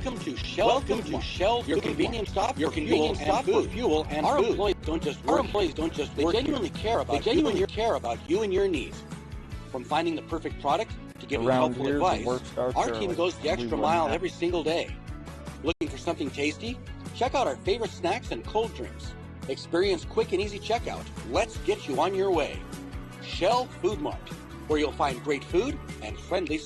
Welcome to Shell your convenience stop for fuel and our food. Employees don't just they genuinely care about you and your needs. From finding the perfect product to giving helpful advice, our team goes the extra mile every single day. Looking for something tasty? Check out our favorite snacks and cold drinks. Experience quick and easy checkout. Let's get you on your way. Shell Food Mart, where you'll find great food and friendly.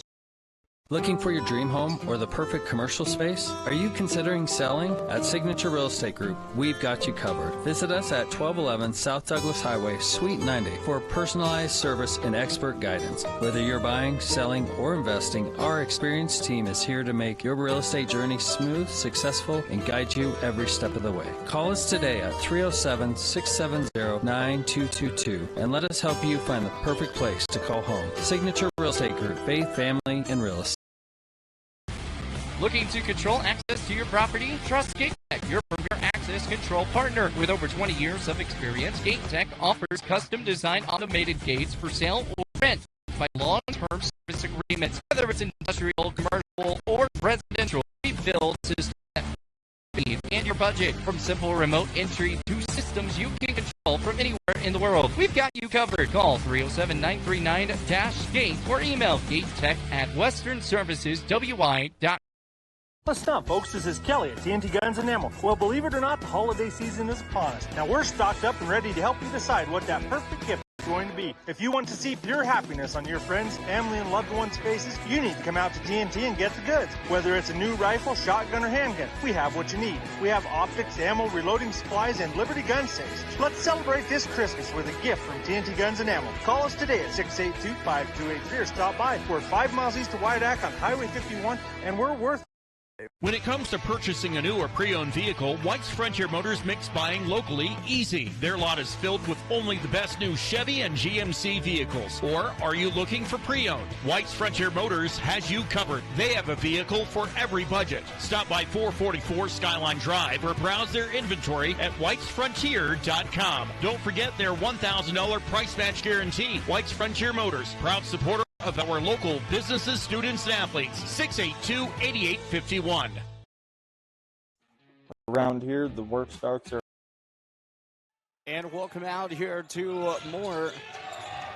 Looking for your dream home or the perfect commercial space? Are you considering selling? At Signature Real Estate Group, we've got you covered. Visit us at 1211 South Douglas Highway, Suite 90 for personalized service and expert guidance. Whether you're buying, selling, or investing, our experienced team is here to make your real estate journey smooth, successful, and guide you every step of the way. Call us today at 307-670-9222 and let us help you find the perfect place to call home. Signature Real Estate Group, faith, family, and real estate. Looking to control access to your property? Trust GateTech, your premier access control partner. With over 20 years of experience, GateTech offers custom-designed automated gates for sale or rent by long-term service agreements. Whether it's industrial, commercial, or residential, we build systems that fit and your budget. From simple remote entry to systems you can control from anywhere in the world, we've got you covered. Call 307-939-GATE or email gatetech@westernserviceswi.com. What's up, folks? This is Kelly at TNT Guns and Ammo. Well, believe it or not, the holiday season is upon us. Now, we're stocked up and ready to help you decide what that perfect gift is going to be. If you want to see pure happiness on your friends, family, and loved ones' faces, you need to come out to TNT and get the goods. Whether it's a new rifle, shotgun, or handgun, we have what you need. We have optics, ammo, reloading supplies, and Liberty gun safes. Let's celebrate this Christmas with a gift from TNT Guns and Ammo. Call us today at 682-5283 or stop by. We're 5 miles east of Wyandotte on Highway 51, and we're worth. When it comes to purchasing a new or pre-owned vehicle, White's Frontier Motors makes buying locally easy. Their lot is filled with only the best new Chevy and GMC vehicles. Or are you looking for pre-owned? White's Frontier Motors has you covered. They have a vehicle for every budget. Stop by 444 Skyline Drive or browse their inventory at whitesfrontier.com. Don't forget their $1,000 price match guarantee. White's Frontier Motors, proud supporter of our local businesses, students, and athletes. 682-8851. Around here, the work starts early. And welcome out here to more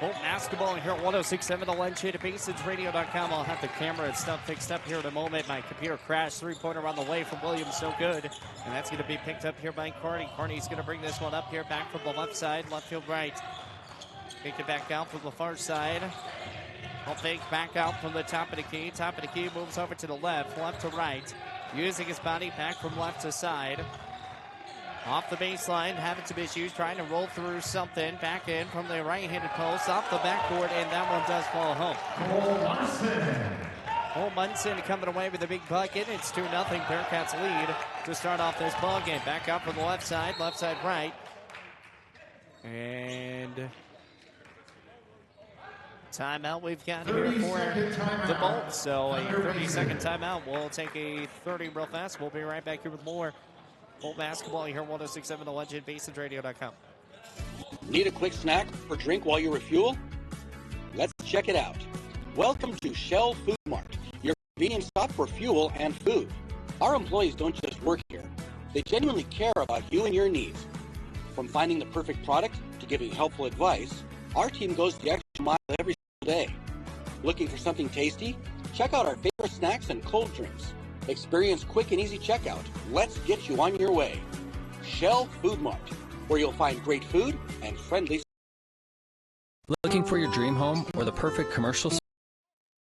Bolt basketball here at 106.7 The Lunch at BasinsRadio.com. I'll have the camera and stuff fixed up here in a moment. My computer crashed. Three-pointer on the way from Williams, no good. And that's going to be picked up here by Kearny. Kearny's going to bring this one up here back from the left side, left field right. Kick it back out from the far side. I'll fake back out from the top of the key. Top of the key moves over to the left, left to right. Using his body back from left to side. Off the baseline, having some issues, trying to roll through something. Back in from the right-handed post, off the backboard, and that one does fall home. Cole Munson coming away with a big bucket. It's 2-0 Bearcats lead to start off this ball game. Back out from the left side right. And timeout we've got here for the Bolts. So a 30-second timeout. We'll take a 30 real fast. We'll be right back here with more Bolt basketball here on 106.7 The Legend, BasInsRadio.com. Need a quick snack or drink while you refuel? Let's check it out. Welcome to Shell Food Mart, your convenience stop for fuel and food. Our employees don't just work here. They genuinely care about you and your needs. From finding the perfect product to giving helpful advice, our team goes the extra mile every single day. Looking for something tasty? Check out our favorite snacks and cold drinks. Experience quick and easy checkout. Let's get you on your way. Shell Food Mart, where you'll find great food and friendly. Looking for your dream home or the perfect commercial space?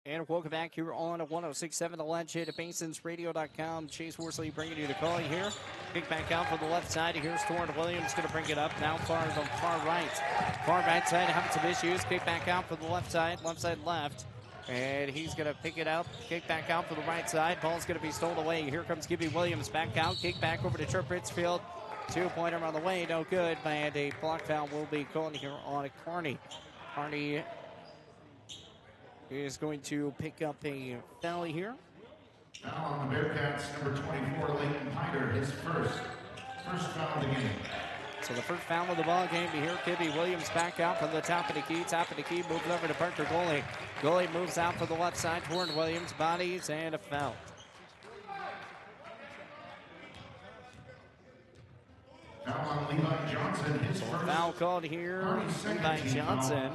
And welcome back here on 106.7 The Lunch at BasInsRadio.com. Chase Worsley bringing you the call here. Kick back out from the left side. Here's Torrent Williams going to bring it up. Now far on the far right. Far right side having some issues. Kick back out from the left side left. And he's going to pick it up. Kick back out for the right side. Ball's going to be stolen away. Here comes Gibby Williams back out. Kick back over to Trip Ritzfield. Two-pointer on the way. No good. And a block foul will be called here on Kearny. Kearny is going to pick up a foul here. Now on the Bearcats, number 24, Leighton Hyder, his first foul of the game. So the first foul of the ball game. Here, Gibby Williams back out from the top of the key. Top of the key, moving over to Parker Goalie. Goalie moves out for the left side. Torrent Williams bodies and a foul. Foul on Levi Johnson, his first. Foul called here, Levi Johnson.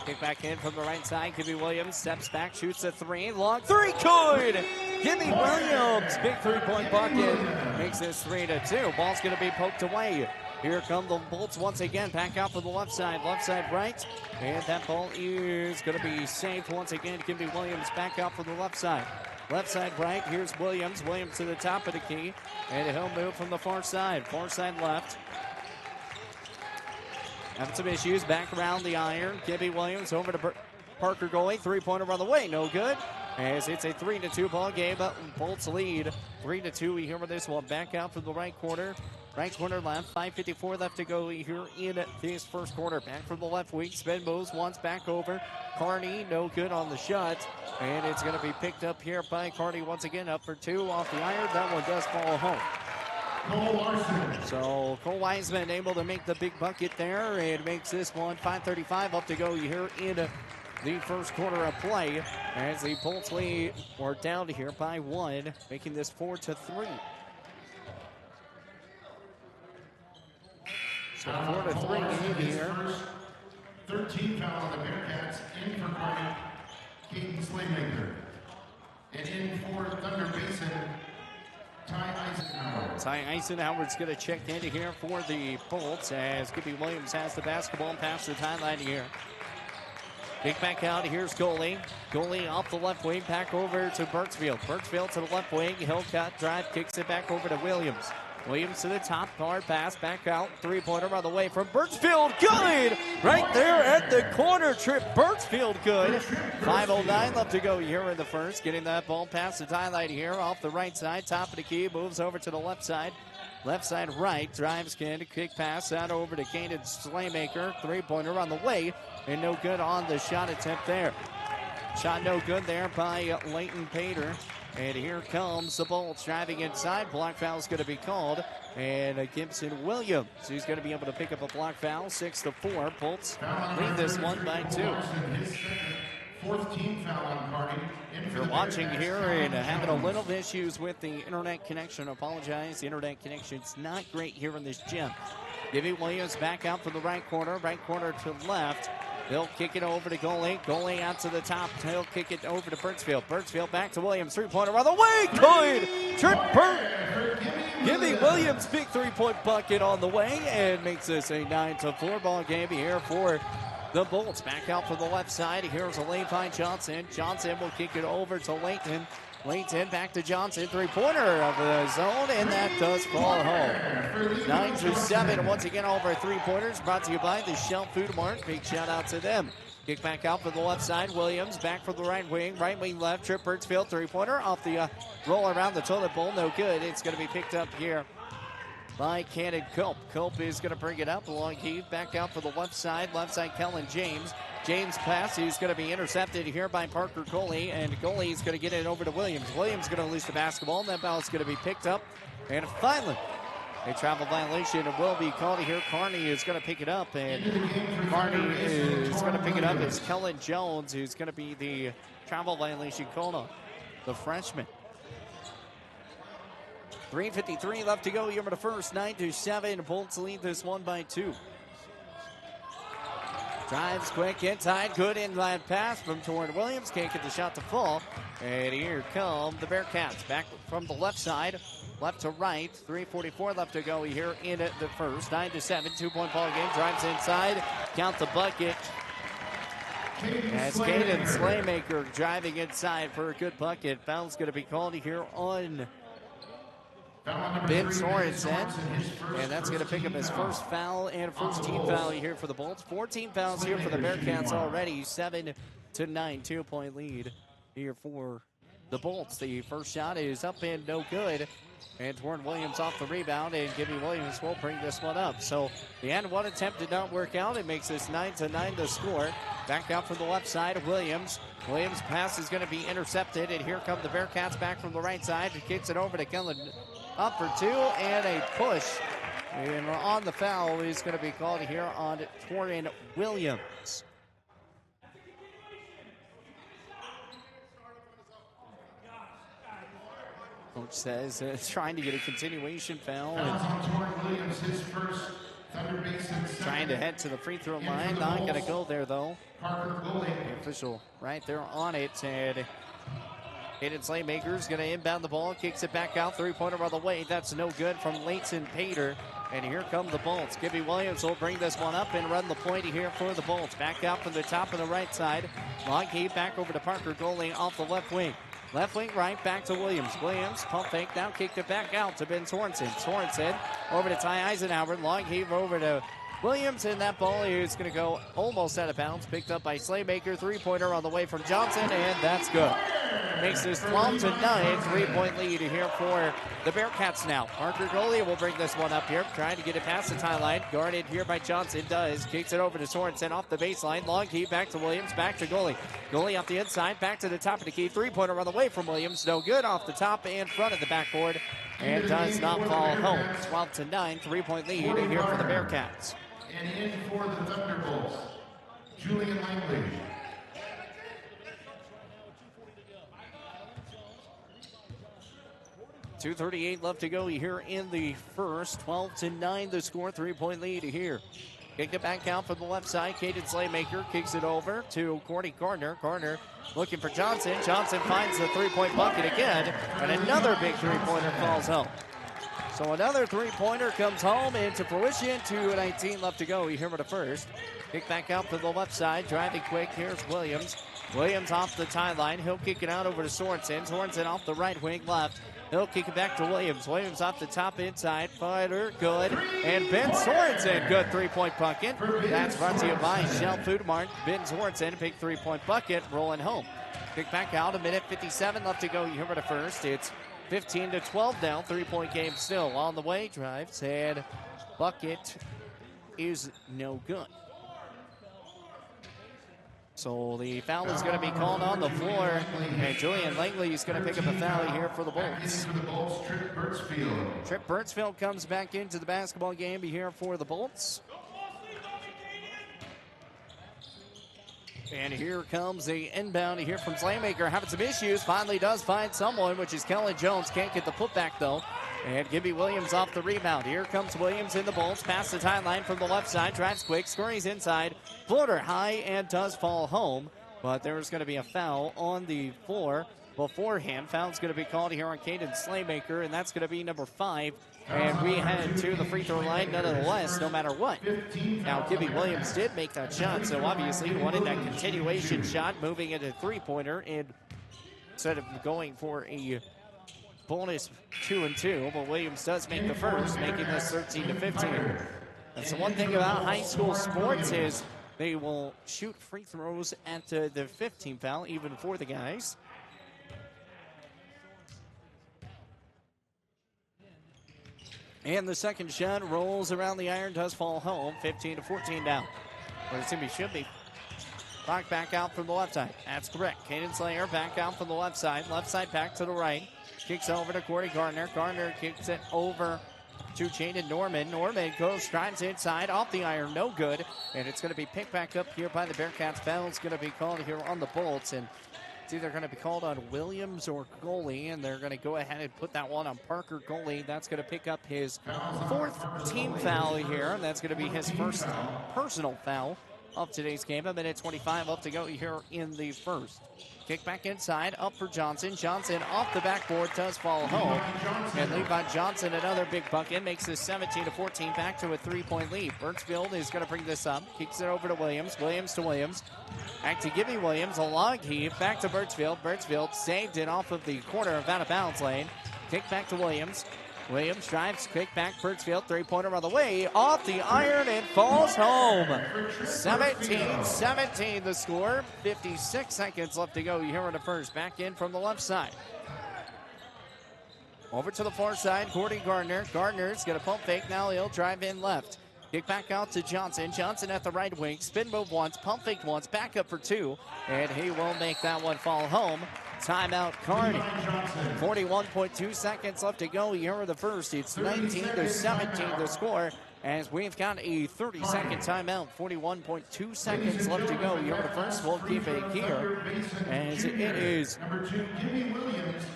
Kick back in from the right side. Gibby Williams steps back, shoots a three. Long three, good! Gibby Williams, big three-point bucket. Makes this 3-2. Ball's going to be poked away. Here come the Bolts once again. Back out for the left side right. And that ball is going to be saved once again. Gibby Williams back out for the left side. Left side right. Here's Williams. Williams to the top of the key. And he'll move from the far side. Far side left. Having some issues back around the iron. Gibby Williams over to Parker goalie. Three-pointer on the way. No good. As it's a 3-2 ball game. Bolts lead 3-2. We hear with this one. Back out from the right corner. Right corner left. 5:54 left to go here in this first quarter. Back from the left wing. Spin moves once back over. Kearny, no good on the shot. And it's going to be picked up here by Kearny once again. Up for two off the iron. That one does fall home. So Cole Wiseman able to make the big bucket there and makes this one 5:35 up to go here in the first quarter of play as the Bolts lead are down here by one, making this 4-3. So 4-3 game here. 13 foul on the Bearcats, in for Kearny, Caden Slaymaker. And in for Thunder Basin, Ty Eisenhower's going to check in here for the Bolts as Gibby Williams has the basketball past the timeline here. Kick back out. Here's goalie. Goalie off the left wing. Back over to Birchfield. Birchfield to the left wing. He'll cut, drive, kicks it back over to Williams. Williams to the top. Hard pass. Back out. Three-pointer on the way from Birchfield. Good! Right there at the corner. Trip Birchfield good. 5:09 left to go here in the first. Getting that ball past the tie-line here off the right side. Top of the key. Moves over to the left side. Left side right. Drives in. Kick pass out over to Caden Slaymaker. Three-pointer on the way. And no good on the shot attempt there. Shot no good there by Leighton Pater. And here comes the Bolts driving inside. Block foul is going to be called. And Gibson Williams, who's going to be able to pick up a block foul. 6-4. Bolts lead this one by 2. Fourth team foul on Kearny. If you're watching here and having a little issues with the internet connection, apologize. The internet connection's not great here in this gym. Gibby Williams back out from the right corner to left. He'll kick it over to goalie. Goalie out to the top. He'll kick it over to Birchfield. Birchfield back to Williams. Three-pointer on the way. Good! Trip Gibby Williams, big three-point bucket on the way and makes this a 9-4 ball game here for the Bolts. Back out for the left side. Here's a Levi Johnson. Johnson will kick it over to Leighton. Leighton back to Johnson. Three-pointer of the zone, and that does fall home. 9-7. Once again, all of our three-pointers brought to you by the Shell Food Mart. Big shout-out to them. Kick back out for the left side. Williams back for the right wing. Right wing left. Trip Birchfield. Three-pointer off the roll around the toilet bowl. No good. It's going to be picked up here by Cannon Cope. Cope is going to bring it up along Heath. Back out for the left side. Left side, Kellen James. James pass is going to be intercepted here by Parker Goalie, and Goalie is going to get it over to Williams. Williams going to lose the basketball, and that ball is going to be picked up. And finally, a travel violation will be called here. Kearny is going to pick it up, and Kearny is going to pick it up as Kellen Jones, who's going to be the travel violation called on the freshman. 3:53 left to go here for the first. 9-7. Bolts lead this one by 2. Drives quick inside. Good inline pass from Torrin Williams. Can't get the shot to fall. And here come the Bearcats. Back from the left side. Left to right. 3:44 left to go here in the first. 9-7. 2-point ball game. Drives inside. Count the bucket. As Caden Slaymaker driving inside for a good bucket. Foul's going to be called here on Ben Sorensen, and that's going to pick up his first foul and first team foul here for the Bolts. 14 fouls here for the Bearcats already. 7-9, 2-point lead here for the Bolts. The first shot is up and no good, and Torrin Williams off the rebound, and Gibby Williams will bring this one up. So the end one attempt did not work out. It makes this 9-9 to score. Back out from the left side of Williams. Williams' pass is going to be intercepted, and here come the Bearcats back from the right side. He kicks it over to Kellen. Up for 2 and a push. And on the foul is going to be called here on Torrin Williams. Coach says trying to get a continuation foul. Fouls on Torrin Williams, his first. Thunder Basin Trying to head to the free throw line. Not going to go there, though. Parker goalie. The official right there on it. And Hayden Slaymaker's going to inbound the ball. Kicks it back out. Three-pointer on the way. That's no good from Leighton Pater. And here come the Bolts. Gibby Williams will bring this one up and run the point here for the Bolts. Back out from the top of the right side. Long heave back over to Parker goalie off the left wing. Left wing right, back to Williams. Williams, pump fake, now kicked it back out to Ben Sorensen. Sorensen over to Ty Eisenhower. Long heave over to Williams, and that ball is going to go almost out of bounds. Picked up by Slaymaker. Three-pointer on the way from Johnson, and that's good. Makes this 12-9. Three-point lead here for the Bearcats now. Parker goalie will bring this one up here. Trying to get it past the tie line. Guarded here by Johnson. Does. Kicks it over to Sorensen off the baseline. Long key back to Williams. Back to goalie. Goalie off the inside. Back to the top of the key. Three-pointer on the way from Williams. No good off the top and front of the backboard. And does not fall home. 12-9. Three-point lead here for the Bearcats. And in for the Thunderbolts, Julian Langley. .238 left to go here in the first. 12-9 the score. Three-point lead here. Kick it back out from the left side. Caden Slaymaker kicks it over to Courtney Gardner. Gardner looking for Johnson. Johnson finds the three-point bucket again. And another big three-pointer falls home. So another three-pointer comes home into fruition. 2:19 left to go here for the first. Kick back out to the left side. Driving quick. Here's Williams. Williams off the tie line. He'll kick it out over to Sorensen. Sorensen off the right wing left. He'll kick it back to Williams. Williams off the top inside. Fighter, good. And Ben Sorensen, good three-point bucket. That's brought to you by Shell Food Mart. Ben Sorensen, big three-point bucket, rolling home. Kick back out. 1:57 left to go here for the first. It's 15-12 now. Three-point game still on the way. Drives and bucket is no good. So the foul is going to be called on the floor, and Julian Langley is going to pick up a foul here for the Bolts. Trip Birchfield comes back into the basketball game here for the Bolts. And here comes the inbound here from Slaymaker. Having some issues. Finally does find someone, which is Kellen Jones. Can't get the putback, though. And Gibby Williams off the rebound. Here comes Williams in the Bolts. Past the tie line from the left side. Drives quick. Scurries inside. Floater high and does fall home. But there's going to be a foul on the floor beforehand. Foul's going to be called here on Caden Slaymaker, and that's going to be number 5. And we head to the free throw line nonetheless, no matter what. Now, Gibby Williams did make that shot, so obviously he wanted that continuation shot, moving into three-pointer, and instead of going for a bonus 2-2, but Williams does make the first, making this 13-15. That's the one thing about high school sports is they will shoot free throws at the 15 foul, even for the guys. And the second shot rolls around the iron, does fall home. 15-14 now. Or it should be. Clock back out from the left side. That's correct. Caden Slayer back out from the left side. Left side back to the right. Kicks over to Corey Gardner. Gardner kicks it over to Jaden Norman. Norman goes, drives inside, off the iron, no good. And it's going to be picked back up here by the Bearcats. Foul's going to be called here on the Bolts. And it's either going to be called on Williams or goalie, and they're going to go ahead and put that one on Parker goalie. That's going to pick up his 4th team foul here, and that's going to be his first personal foul of today's game. 1:25 left to go here in the first. Kick back inside, up for Johnson. Johnson off the backboard, does fall home. And Levi Johnson, another big bucket, makes this 17-14, back to a 3-point lead. Birchfield is going to bring this up. Kicks it over to Williams. Williams to Williams. Back to Gibby Williams. A long heave. Back to Birchfield. Birchfield saved it off of the corner of out-of-bounds lane. Kick back to Williams. Williams drives quick back. Birchfield, three-pointer on the way. Off the iron and falls home. 17-17 the score. 56 seconds left to go here in the first. Back in from the left side. Over to the far side, Courtney Gardner. Gardner's going to pump fake. Now he'll drive in left. Kick back out to Johnson. Johnson at the right wing. Spin move once, pump fake once, back up for 2. And he will make that one fall home. Timeout, Kearny. 41.2 seconds left to go here in the first. It's 19-17 the score. as we've got a 30-second timeout, 41.2 seconds left to go. Here in the first, we'll keep it here, as it is.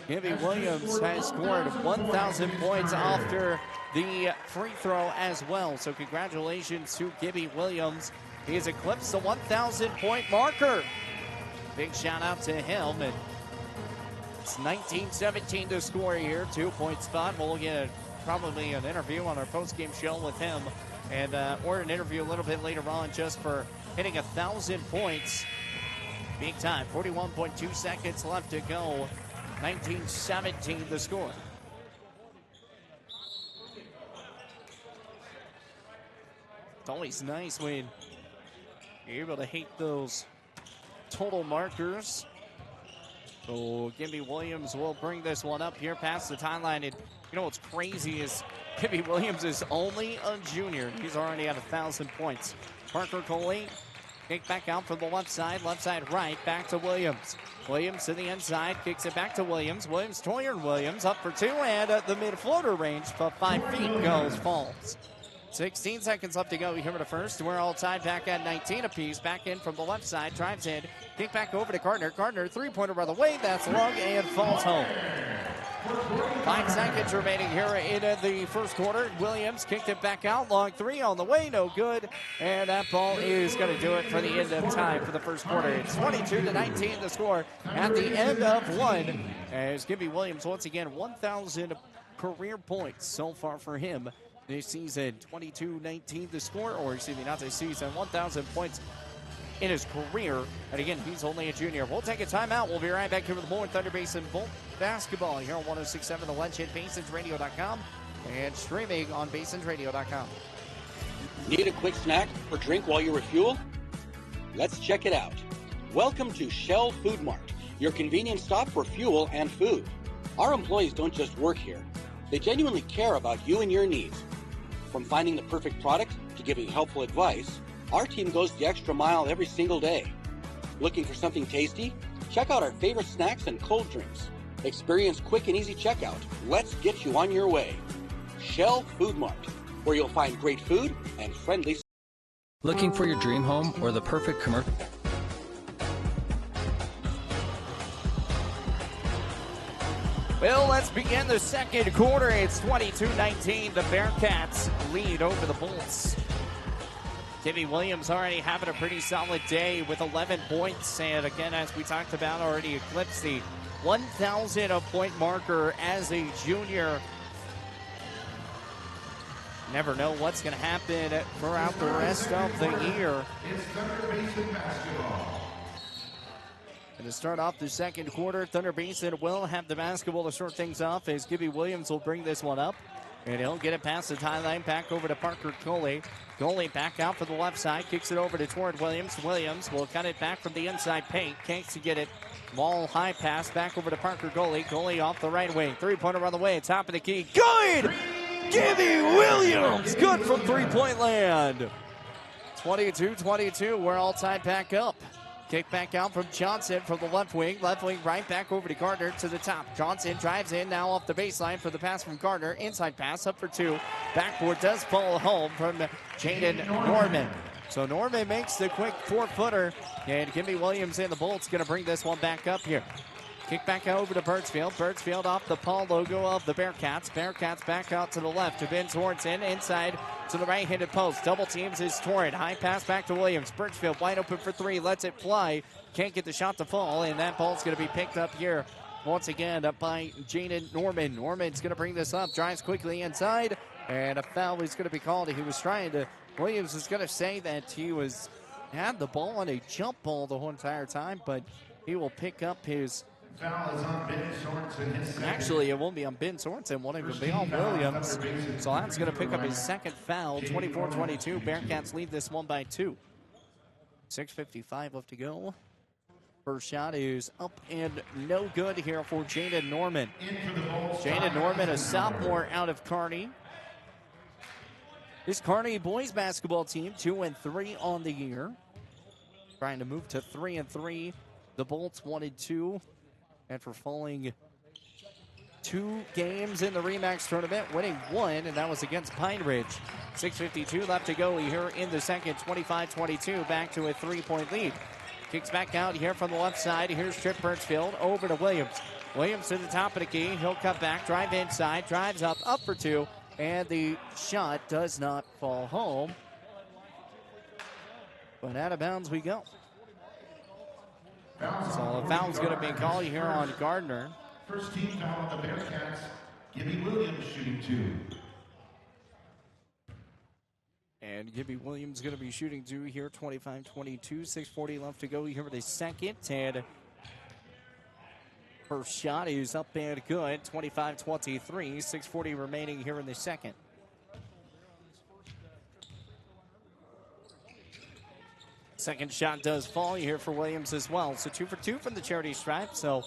Gibby Williams has scored 1,000 points after the free throw as well. So congratulations to Gibby Williams. He has eclipsed the 1,000-point marker. Big shout out to him. And it's 19-17 to score here. 2-point spot. We'll get probably an interview on our post-game show with him, and or an interview a little bit later on just for hitting 1,000 points. Big time. 41.2 seconds left to go. 19-17 the score. It's always nice when you're able to hit those total markers. So Gibby Williams will bring this one up here past the timeline. And you know what's crazy is Gibby Williams is only a junior. He's already at 1,000 points. Parker Coley, kick back out from the left side right, back to Williams. Williams to the inside, kicks it back to Williams. Toyer Williams up for two, and at the mid-floater range, for 5 feet goes, falls. 16 seconds left to go here in the first. We're all tied back at 19 apiece. Back in from the left side, drives in, kick back over to Gardner. Gardner, three-pointer by the way, that's long and falls home. 5 seconds remaining here in the first quarter. Williams kicked it back out, long three on the way, no good. And that ball is going to do it for the end of time for the first quarter. It's 22-19 the score at the end of one. As Gibby Williams, once again, 1,000 career points so far for him this season. 22-19 the score, or excuse me, not this season, 1,000 points in his career. And again, he's only a junior. We'll take a timeout. We'll be right back here with more Thunder Basin Bolt basketball here on 106.7 The Lunch at BasinsRadio.com and streaming on BasinsRadio.com. Need a quick snack or drink while you refuel? Let's check it out. Welcome to Shell Food Mart, your convenience stop for fuel and food. Our employees don't just work here. They genuinely care about you and your needs. From finding the perfect product to giving helpful advice, our team goes the extra mile every single day. Looking for something tasty? Check out our favorite snacks and cold drinks. Experience quick and easy checkout. Let's get you on your way. Shell Food Mart, where you'll find great food and friendly. Looking for your dream home or the perfect commercial? Well, let's begin the second quarter. It's 22-19. The Bearcats lead over the Bolts. Gibby Williams already having a pretty solid day with 11 points. And again, as we talked about, already eclipsed the 1,000 point marker as a junior. Never know what's going to happen throughout the rest of the year. It's Thunder Basin basketball. And to start off the second quarter, Thunder Basin will have the basketball to start things off as Gibby Williams will bring this one up. And he'll get it past the timeline, back over to Parker Coley. Coley back out for the left side, kicks it over to Torrent Williams. Williams will cut it back from the inside paint. Can't to get it. Ball high pass back over to Parker Coley. Coley off the right wing. Three-pointer on the way, top of the key. Good! Gibby Williams! Good from three-point land. 22-22, we're all tied back up. Kick back out from Johnson from the left wing. Left wing right back over to Gardner to the top. Johnson drives in now off the baseline for the pass from Gardner. Inside pass up for two. Backboard does fall home from Jaden Norman. So Norman makes the quick 4-footer. And Gibby Williams and the Bolts going to bring this one back up here. Kick back over to Birdsfield. Birdsfield off the Paul logo of the Bearcats. Bearcats back out to the left to Ben Sorensen. Inside to the right-handed post. Double teams is Torrent. High pass back to Williams. Birdsfield wide open for three. Lets it fly. Can't get the shot to fall. And that ball's going to be picked up here once again up by Jaden Norman. Norman's going to bring this up. Drives quickly inside. And a foul is going to be called. He was trying to... Williams is going to say that he had the ball on a jump ball the whole entire time. But he will pick up his... Foul is on Ben Sorensen. Actually, it won't be on Ben Sorensen. Won't even be on Williams. So that's going to pick up his second foul. 24-22. Bearcats lead this one by 2. 6:55 left to go. First shot is up and no good here for Jaden Norman. Jaden Norman, a sophomore out of Kearny. This Kearny boys basketball team 2-3 on the year. Trying to move to 3-3. The Bolts 1-2. After falling 2 games in the REMAX tournament, winning 1, and that was against Pine Ridge. 6:52 left to go here in the second. 25-22, back to a 3-point lead. Kicks back out here from the left side. Here's Trip Birchfield over to Williams. Williams to the top of the key. He'll cut back, drive inside, drives up for 2, and the shot does not fall home. But out of bounds we go. So a foul's going to be called here on Gardner. First team foul on the Bearcats. Gibby Williams shooting 2. And Gibby Williams going to be shooting 2 here. 25-22, 6:40 left to go here for the second. And first shot is up and good. 25-23, 6:40 remaining here in the second. Second shot does fall here for Williams as well. So 2 for 2 from the charity stripe. So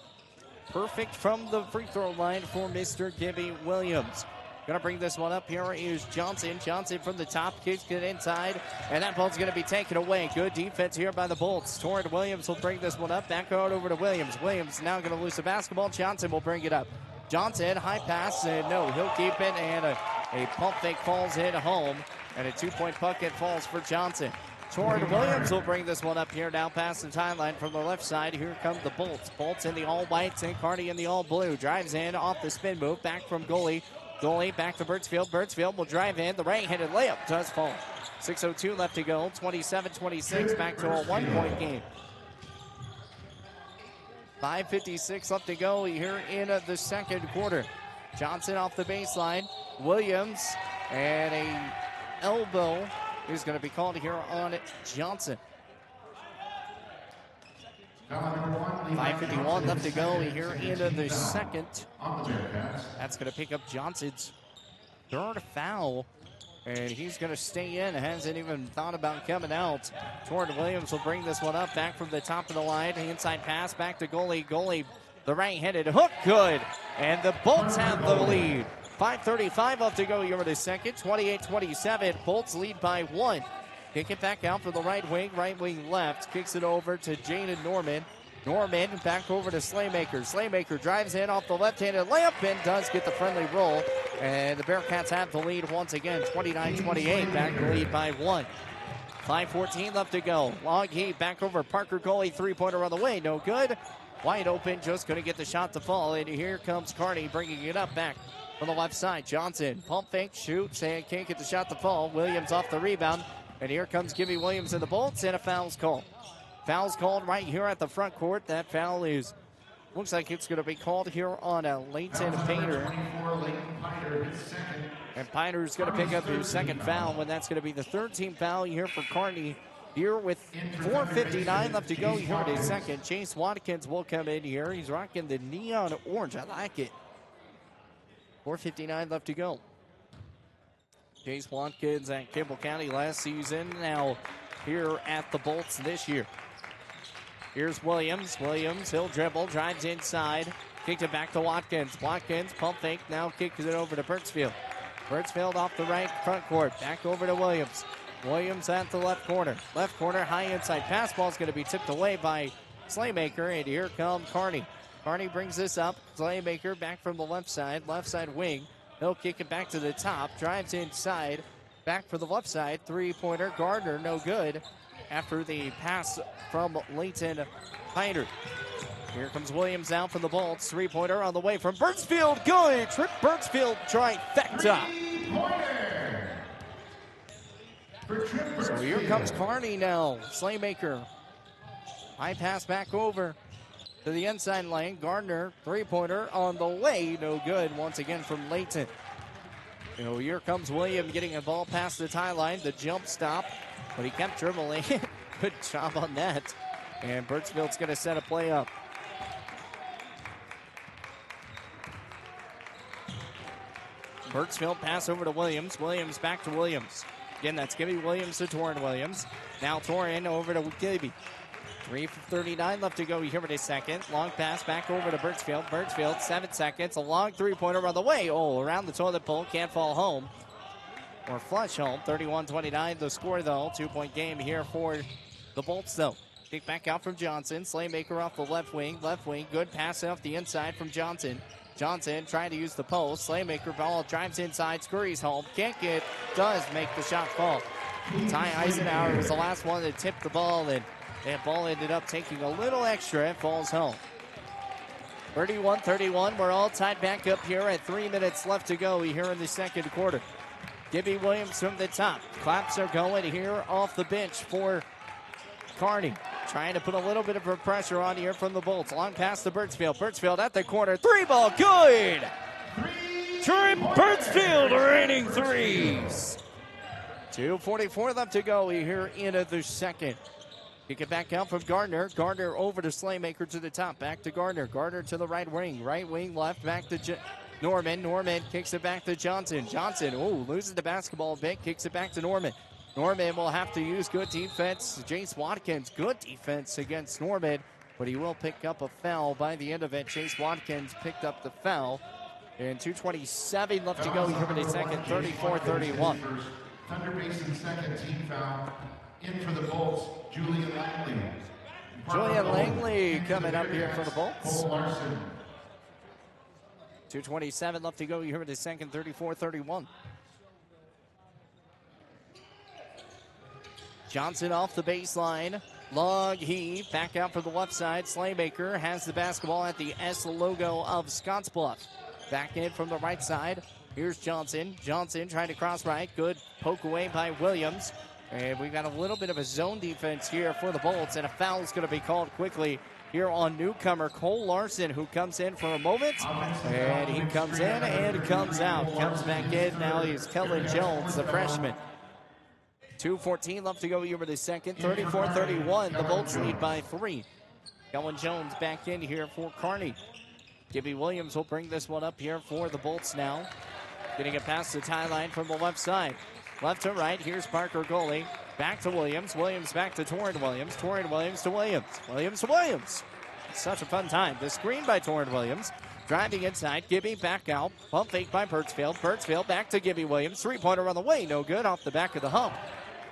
perfect from the free throw line for Mr. Gibby Williams. Gonna bring this one up. Here is Johnson. Johnson from the top, kicks it inside, and that ball's gonna be taken away. Good defense here by the Bolts. Torrent Williams will bring this one up. Back out over to Williams. Williams now gonna lose the basketball. Johnson will bring it up. Johnson, high pass, and no, he'll keep it, and a pump fake falls in home, and a 2-point bucket falls for Johnson. Torrent Williams will bring this one up here now past the timeline from the left side. Here come the Bolts. Bolts in the all whites and Kearny in the all blue. Drives in off the spin move. Back from goalie. Goalie back to Birchfield. Birchfield will drive in. The right-handed layup does fall. 6:02 left to go. 27-26. Back to a 1-point game. 5:56 left to go here in the second quarter. Johnson off the baseline. Williams and a elbow is going to be called here on Johnson. 5:51 left to go here into the second. That's going to pick up Johnson's 3rd foul. And he's going to stay in. Hasn't even thought about coming out. Torrent Williams will bring this one up. Back from the top of the line. Inside pass back to goalie. Goalie, the right-handed hook, good. And the Bolts have the lead. 5:35 left to go here in the second. 28-27. Bolts lead by 1. Kick it back out for the right wing left. Kicks it over to Jaden Norman. Norman back over to Slaymaker. Slaymaker drives in off the left-handed layup and does get the friendly roll. And the Bearcats have the lead once again. 29-28, back to lead by 1. 5:14 left to go. Long heat back over Parker goalie. 3-pointer on the way, no good. Wide open, just going to get the shot to fall. And here comes Kearny bringing it up back on the left side. Johnson, pump fake, shoots, and can't get the shot to fall. Williams off the rebound. And here comes Gibby Williams and the Bolts, and a foul's called. Foul's called right here at the front court. That foul is, looks like it's going to be called here on Leighton Painter. And Painter's going to pick up his second foul, when that's going to be the 13th foul here for Kearny. Here with 4:59 left to go here in a second. Chase Watkins will come in here. He's rocking the neon orange. I like it. 4:59 left to go. Chase Watkins at Kimball County last season. Now here at the Bolts this year. Here's Williams. Williams, he'll dribble, drives inside. Kicked it back to Watkins. Watkins, pump fake, now kicks it over to Birchfield. Birchfield off the right front court. Back over to Williams. Williams at the left corner. Left corner, high inside pass. Ball's going to be tipped away by Slaymaker, and here comes Kearny. Kearny brings this up. Slaymaker back from the left side wing. He'll kick it back to the top. Drives inside. Back for the left side. 3-pointer. Gardner, no good. After the pass from Leighton Painter. Here comes Williams out for the Bolts. 3-pointer on the way from Birchfield. Good. Trip Birchfield trifecta. So here comes Kearny now. Slaymaker. High pass back over to the inside lane. Gardner, 3-pointer on the way. No good once again from Leighton. So here comes William getting a ball past the tie line. The jump stop, but he kept dribbling. Good job on that. And Birchfield's going to set a play up. Birchfield pass over to Williams. Williams back to Williams. Again, that's Gibby Williams to Torrent Williams. Now Torrent over to Gibby. 3:39 left to go here in a second. Long pass back over to Birchfield. Birchfield, 7 seconds. A long 3-pointer on the way. Oh, around the toilet bowl. Can't fall home. Or flush home. 31-29 the score, though. 2-point game here for the Bolts, though. Kick back out from Johnson. Slaymaker off the left wing. Left wing. Good pass off the inside from Johnson. Johnson trying to use the post. Slaymaker ball drives inside, scurries home. Can't get, does make the shot fall. Ty Eisenhower was the last one that tipped the ball, and that ball ended up taking a little extra. It falls home. 31-31. We're all tied back up here at 3 minutes left to go here in the second quarter. Gibby Williams from the top. Claps are going here off the bench for Kearny. Trying to put a little bit of pressure on here from the Bolts. Long pass to Birchfield. Birchfield at the corner. Three ball, good! Trip Birchfield raining threes. 2:44 left to go here into the second. Kick it back out from Gardner. Gardner over to Slaymaker to the top. Back to Gardner. Gardner to the right wing. Right wing left. Back to Norman. Norman kicks it back to Johnson. Johnson, loses the basketball a bit. Kicks it back to Norman. Norman will have to use good defense. Jace Watkins, good defense against Norman, but he will pick up a foul by the end of it. Chase Watkins picked up the foul. And 2:27 left to go here in the second, 34-31. Thunder Basin second team foul. In for the Bolts, Julian Langley. Julian Langley coming up here for the Bolts. Cole Larson. 2:27 left to go here in the second, 34-31. Johnson off the baseline. Long heave. Back out for the left side. Slaymaker has the basketball at the S logo of Scottsbluff. Back in from the right side. Here's Johnson. Johnson trying to cross right. Good poke away by Williams. And we've got a little bit of a zone defense here for the Bolts. And a foul is going to be called quickly here on newcomer Cole Larson, who comes in for a moment. And he comes in and comes out. Comes back in. Now he's Kellen Jones, the freshman. 2:14 left to go here with the second. 34-31. The Bolts lead by 3. Kellen Jones back in here for Kearny. Gibby Williams will bring this one up here for the Bolts now. Getting it past the tie line from the left side. Left to right. Here's Parker Goalie. Back to Williams. Williams back to Torrin Williams. Torrin Williams to Williams. Williams to Williams. Such a fun time. The screen by Torrin Williams. Driving inside. Gibby back out. Pump fake by Birchfield. Birchfield back to Gibby Williams. Three-pointer on the way. No good. Off the back of the hump.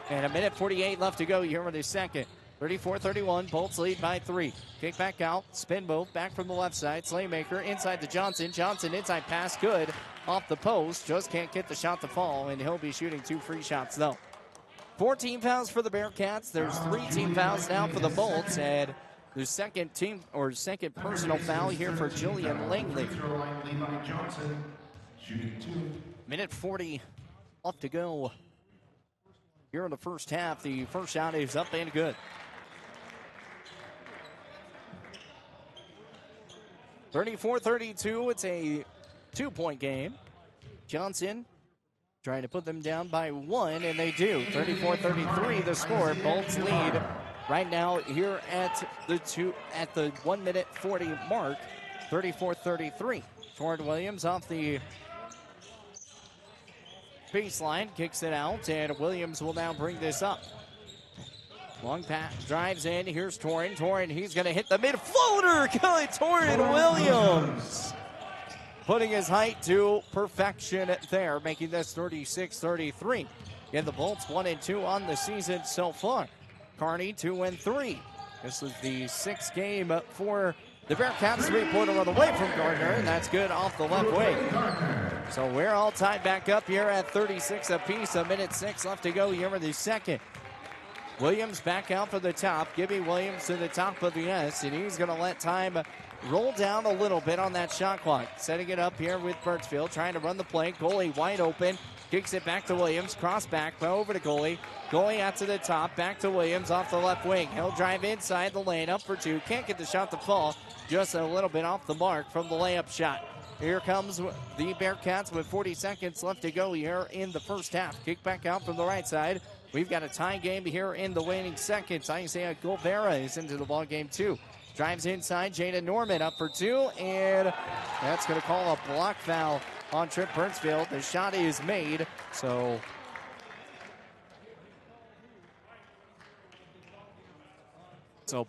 And a minute 48 left to go here in the second. 34-31. Bolts lead by 3. Kick back out. Spin move. Back from the left side. Slaymaker inside to Johnson. Johnson inside pass. Good. Off the post. Just can't get the shot to fall. And he'll be shooting 2 free shots though. 14 fouls for the Bearcats. There's 3 team fouls now for the Bolts. And the second personal foul here for Julian Langley. Minute 40 left to go here in the first half. The first shot is up and good. 34-32. It's a 2-point game. Johnson trying to put them down by 1, and they do. 34-33 the score. Bolts lead right now here at the 1 minute 40 mark. 34-33. Torrin Williams off the baseline, kicks it out, and Williams will now bring this up. Long pass, drives in, here's Torrin. Torrin, he's going to hit the mid-floater. Torrin Williams putting his height to perfection there, making this 36-33. And the Bolts 1-2 on the season so far. Kearny 2-3. This is the 6th game for the Bearcats. Three-pointer on the way from Gardner, and that's good off the left wing. So we're all tied back up here at 36 apiece. A minute 6 left to go here in the second. Williams back out for the top. Gibby Williams to the top of the S, and he's going to let time roll down a little bit on that shot clock. Setting it up here with Birchfield, trying to run the play. Goalie wide open. Kicks it back to Williams. Cross back, over to Goalie. Goalie out to the top. Back to Williams off the left wing. He'll drive inside the lane. Up for 2. Can't get the shot to fall. Just a little bit off the mark from the layup shot. Here comes the Bearcats with 40 seconds left to go here in the first half. Kick back out from the right side. We've got a tie game here in the waning seconds. Isaiah Golvera is into the ball game too. Drives inside. Jaden Norman up for 2, and that's going to call a block foul on Trip Birchfield. The shot is made, so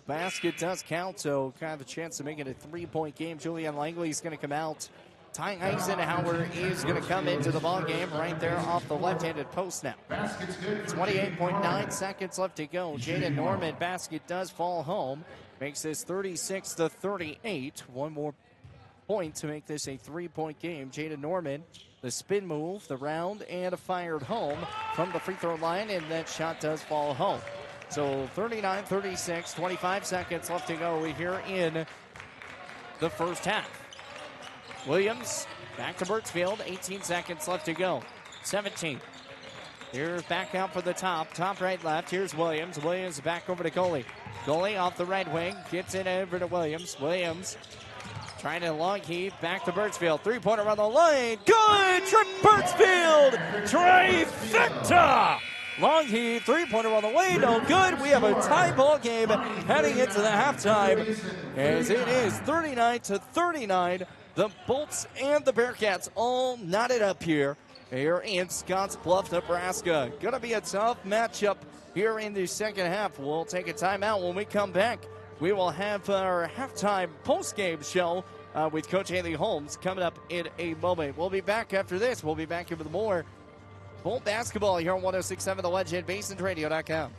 basket does count, so kind of a chance to make it a 3-point game. Julian Langley is going to come out. Ty Eisenhower is going to come into the ball game right there off the left-handed post now. 28.9 seconds left to go. Jaden Norman, basket does fall home. Makes this 36-38. One more point to make this a 3-point game. Jada Norman, the spin move, the round, and a fired home from the free throw line, and that shot does fall home. So 39-36, 25 seconds left to go here in the first half. Williams back to Birchfield, 18 seconds left to go. 17. Here's back out for the top right left. Here's Williams. Williams back over to Goalie. Goalie off the right wing, gets it over to Williams. Williams trying to long heave back to Birchfield. 3-pointer on the line. Good! Trip Birchfield! Trifecta! Long heave, 3-pointer on the way, no good. We have a tie ball game heading into the halftime as it is 39-39. The Bolts and the Bearcats all knotted up here in Scottsbluff, Nebraska. Gonna be a tough matchup here in the second half. We'll take a timeout. When we come back, we will have our halftime post-game show with Coach Haley Holmes coming up in a moment. We'll be back after this. We'll be back here with more Bolt basketball here on 106.7 The Legend, BasinRadio.com.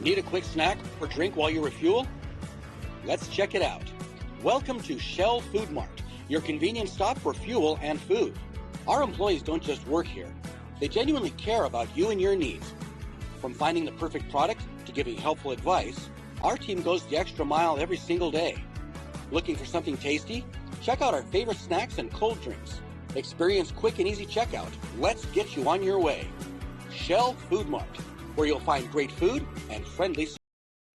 Need a quick snack or drink while you refuel? Let's check it out. Welcome to Shell Food Mart, your convenience stop for fuel and food. Our employees don't just work here. They genuinely care about you and your needs. From finding the perfect product to giving helpful advice, our team goes the extra mile every single day. Looking for something tasty? Check out our favorite snacks and cold drinks. Experience quick and easy checkout. Let's get you on your way. Shell Food Mart, where you'll find great food and friendly service.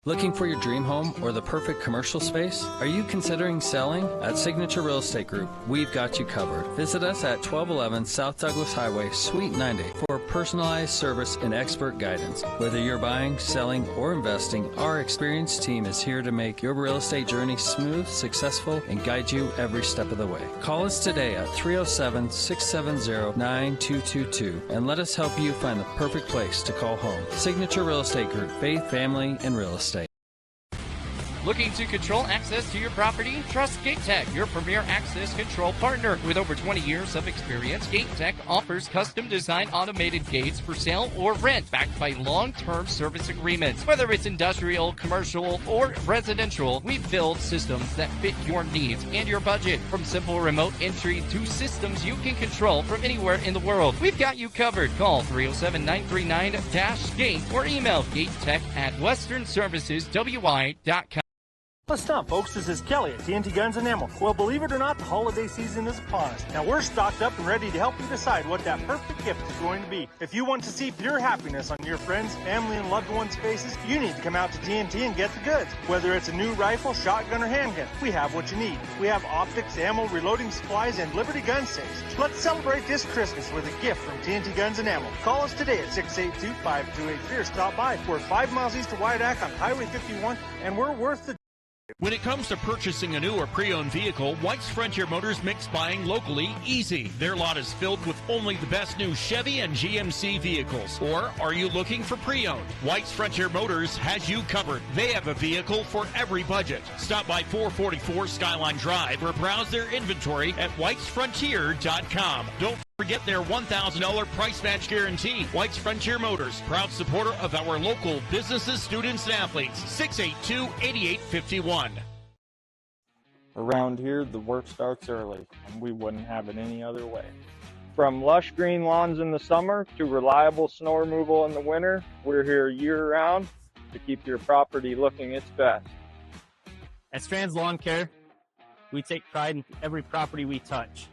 Looking for your dream home or the perfect commercial space? Are you considering selling? At Signature Real Estate Group, we've got you covered. Visit us at 1211 South Douglas Highway, Suite 90 for personalized service and expert guidance. Whether you're buying, selling, or investing, our experienced team is here to make your real estate journey smooth, successful, and guide you every step of the way. Call us today at 307-670-9222 and let us help you find the perfect place to call home. Signature Real Estate Group, faith, family, and real estate. Looking to control access to your property? Trust GateTech, your premier access control partner. With over 20 years of experience, GateTech offers custom-designed automated gates for sale or rent, backed by long-term service agreements. Whether it's industrial, commercial, or residential, we build systems that fit your needs and your budget. From simple remote entry to systems you can control from anywhere in the world, we've got you covered. Call 307-939-GATE or email gatetech@westernserviceswi.com. What's up, folks? This is Kelly at TNT Guns and Ammo. Well, believe it or not, the holiday season is upon us. Now, we're stocked up and ready to help you decide what that perfect gift is going to be. If you want to see pure happiness on your friends, family, and loved ones' faces, you need to come out to TNT and get the goods. Whether it's a new rifle, shotgun, or handgun, we have what you need. We have optics, ammo, reloading supplies, and Liberty gun safes. Let's celebrate this Christmas with a gift from TNT Guns and Ammo. Call us today at 682-5283 or stop by. We're 5 miles east of Wyadak on Highway 51, and we're worth the... When it comes to purchasing a new or pre-owned vehicle, White's Frontier Motors makes buying locally easy. Their lot is filled with only the best new Chevy and GMC vehicles. Or are you looking for pre-owned? White's Frontier Motors has you covered. They have a vehicle for every budget. Stop by 444 Skyline Drive or browse their inventory at whitesfrontier.com. Don't forget their $1,000 price match guarantee. White's Frontier Motors, proud supporter of our local businesses, students, and athletes. 682-8851. Around here, the work starts early, and we wouldn't have it any other way. From lush green lawns in the summer to reliable snow removal in the winter, we're here year-round to keep your property looking its best. At Strands Lawn Care, we take pride in every property we touch.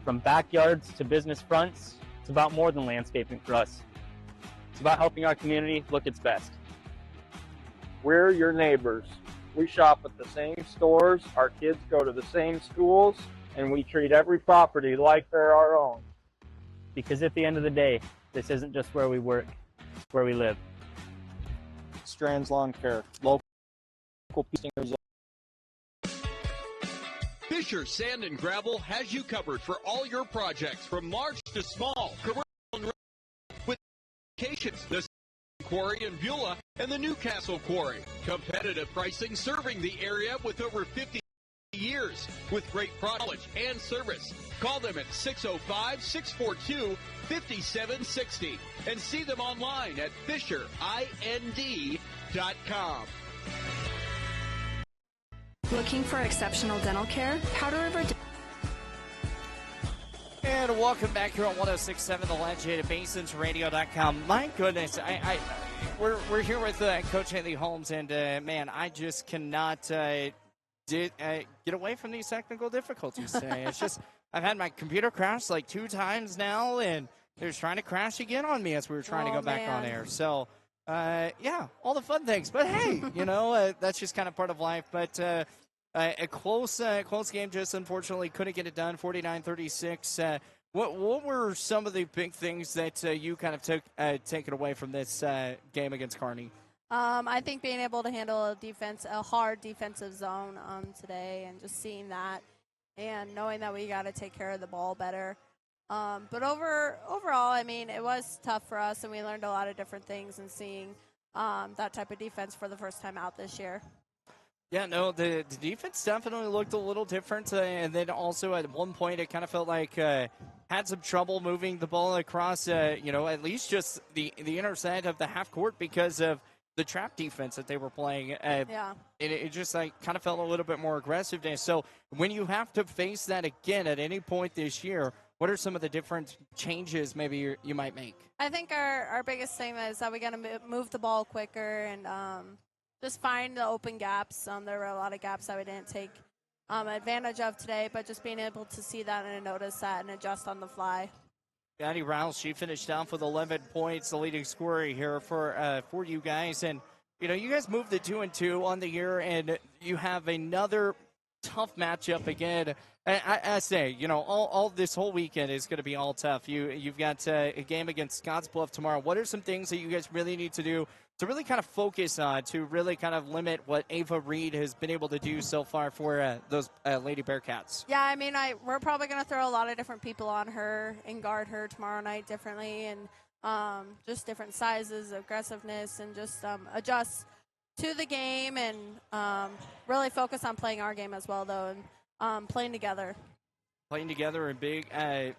From backyards to business fronts, it's about more than landscaping for us. It's about helping our community look its best. We're your neighbors. We shop at the same stores, our kids go to the same schools, and we treat every property like they're our own. Because at the end of the day, this isn't just where we work, it's where we live. Strands Lawn Care, local singers. Fisher Sand and Gravel has you covered for all your projects, from large to small, commercial and with locations, the Quarry in Beulah and the Newcastle Quarry. Competitive pricing serving the area with over 50 years with great knowledge and service. Call them at 605-642-5760 and see them online at FisherIND.com. Looking for exceptional dental care? Powder River And welcome back here on 106.7 The Legend at BasinsRadio.com. My goodness, we're here with Coach Haley Holmes, and man, I just cannot get away from these technical difficulties today. It's just I've had my computer crash like 2 times now, and it was trying to crash again on me as we were trying to go back on air. So, yeah, all the fun things. But hey, that's just kind of part of life. But a close game, just unfortunately couldn't get it done, 49-36. What were some of the big things that you kind of took taken away from this game against Kearny? I think being able to handle a hard defensive zone today, and just seeing that, and knowing that we got to take care of the ball better. But overall, I mean, it was tough for us, and we learned a lot of different things, and seeing that type of defense for the first time out this year. Yeah, no, the defense definitely looked a little different, and then also at one point it kind of felt like had some trouble moving the ball across, at least just the inner side of the half court because of the trap defense that they were playing. It just like kind of felt a little bit more aggressiveness. So when you have to face that again at any point this year, what are some of the different changes maybe you might make? I think our biggest thing is that we got to move the ball quicker and just find the open gaps. There were a lot of gaps that we didn't take advantage of today, but just being able to see that and notice that and adjust on the fly. Addie Rouse, she finished off with 11 points, the leading scorer here for you guys. And, you guys moved to 2-2 on the year, and you have another tough matchup again. I say, all this whole weekend is going to be all tough. You've got a game against Scottsbluff tomorrow. What are some things that you guys really need to do to really kind of focus on, to really kind of limit what Ava Reed has been able to do so far for those Lady Bearcats? Yeah, I mean, we're probably going to throw a lot of different people on her and guard her tomorrow night differently, and just different sizes, aggressiveness, and just adjust to the game, and really focus on playing our game as well, though, and playing together. Playing together and big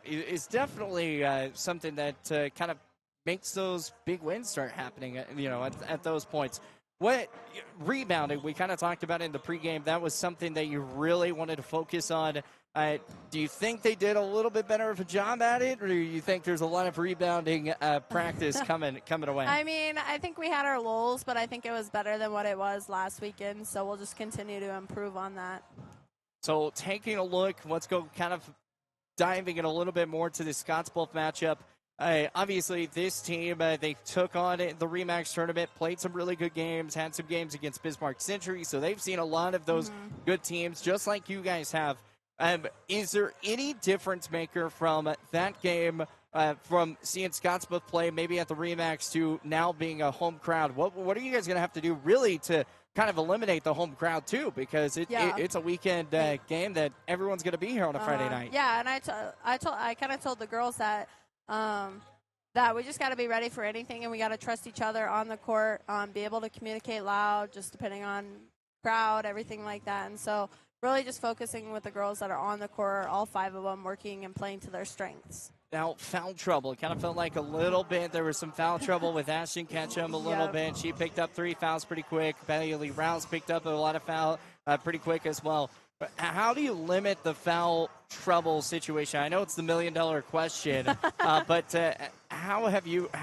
is definitely something that kind of makes those big wins start happening, at those points. What rebounding, we kind of talked about in the pregame, that was something that you really wanted to focus on. Do you think they did a little bit better of a job at it, or do you think there's a lot of rebounding practice coming away? I mean, I think we had our lulls, but I think it was better than what it was last weekend, so we'll just continue to improve on that. So taking a look, let's go kind of diving in a little bit more to the Scottsbluff matchup. Obviously, this team, they took on the REMAX Tournament, played some really good games, had some games against Bismarck Century, so they've seen a lot of those good teams, just like you guys have. Is there any difference maker from that game, from seeing Scottsbluff play maybe at the REMAX to now being a home crowd? What are you guys going to have to do really to kind of eliminate the home crowd too, because it's a weekend game that everyone's going to be here on a Friday night? Yeah, and I kind of told the girls that that we just got to be ready for anything, and we got to trust each other on the court, be able to communicate loud, just depending on crowd, everything like that. And so really just focusing with the girls that are on the court, all 5 of them working and playing to their strengths. Now, foul trouble. It kind of felt like a little bit. There was some foul trouble with Ashton Ketchum a little bit. She picked up 3 fouls pretty quick. Bailey Rouse picked up a lot of foul pretty quick as well. But how do you limit the foul trouble situation? I know it's the $1 million question, but how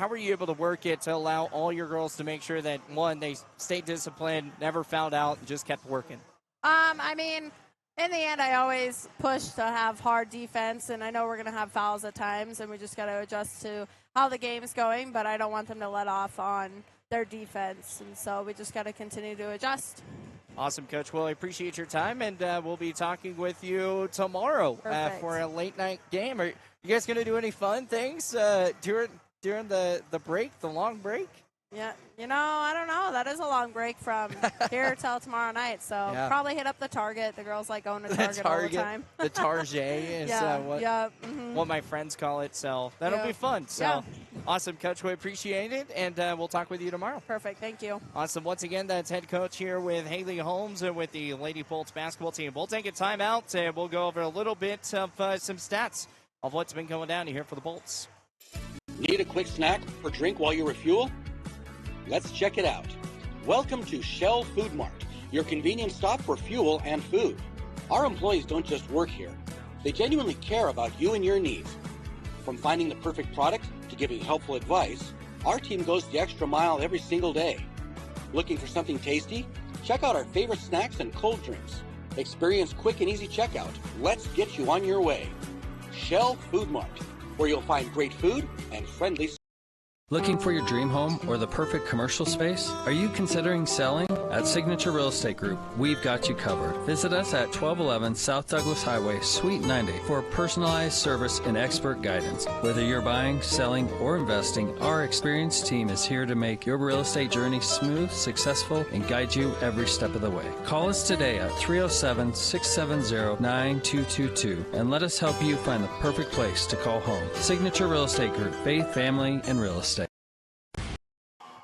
were you able to work it to allow all your girls to make sure that, one, they stayed disciplined, never fouled out, and just kept working? I mean, in the end, I always push to have hard defense, and I know we're going to have fouls at times, and we just got to adjust to how the game's going, but I don't want them to let off on their defense, and so we just got to continue to adjust. Awesome, Coach. Well, I appreciate your time, and we'll be talking with you tomorrow for a late-night game. Are you guys going to do any fun things during the break, the long break? Yeah, I don't know. That is a long break from here till tomorrow night, so probably hit up the Target. The girls like going to Target all the time. The Target is what my friends call it, so that'll be fun. So awesome, Coach. We appreciate it, and we'll talk with you tomorrow. Perfect. Thank you. Awesome. Once again, that's head coach here with Haley Holmes and with the Lady Bolts basketball team. We'll take a timeout, and we'll go over a little bit of some stats of what's been going down here for the Bolts. Need a quick snack or drink while you refuel? Let's check it out. Welcome to Shell Food Mart, your convenience stop for fuel and food. Our employees don't just work here. They genuinely care about you and your needs. From finding the perfect product to giving helpful advice, our team goes the extra mile every single day. Looking for something tasty? Check out our favorite snacks and cold drinks. Experience quick and easy checkout. Let's get you on your way. Shell Food Mart, where you'll find great food and friendly. Looking for your dream home or the perfect commercial space? Are you considering selling? At Signature Real Estate Group, we've got you covered. Visit us at 1211 South Douglas Highway, Suite 90 for personalized service and expert guidance. Whether you're buying, selling, or investing, our experienced team is here to make your real estate journey smooth, successful, and guide you every step of the way. Call us today at 307-670-9222 and let us help you find the perfect place to call home. Signature Real Estate Group, faith, family, and real estate.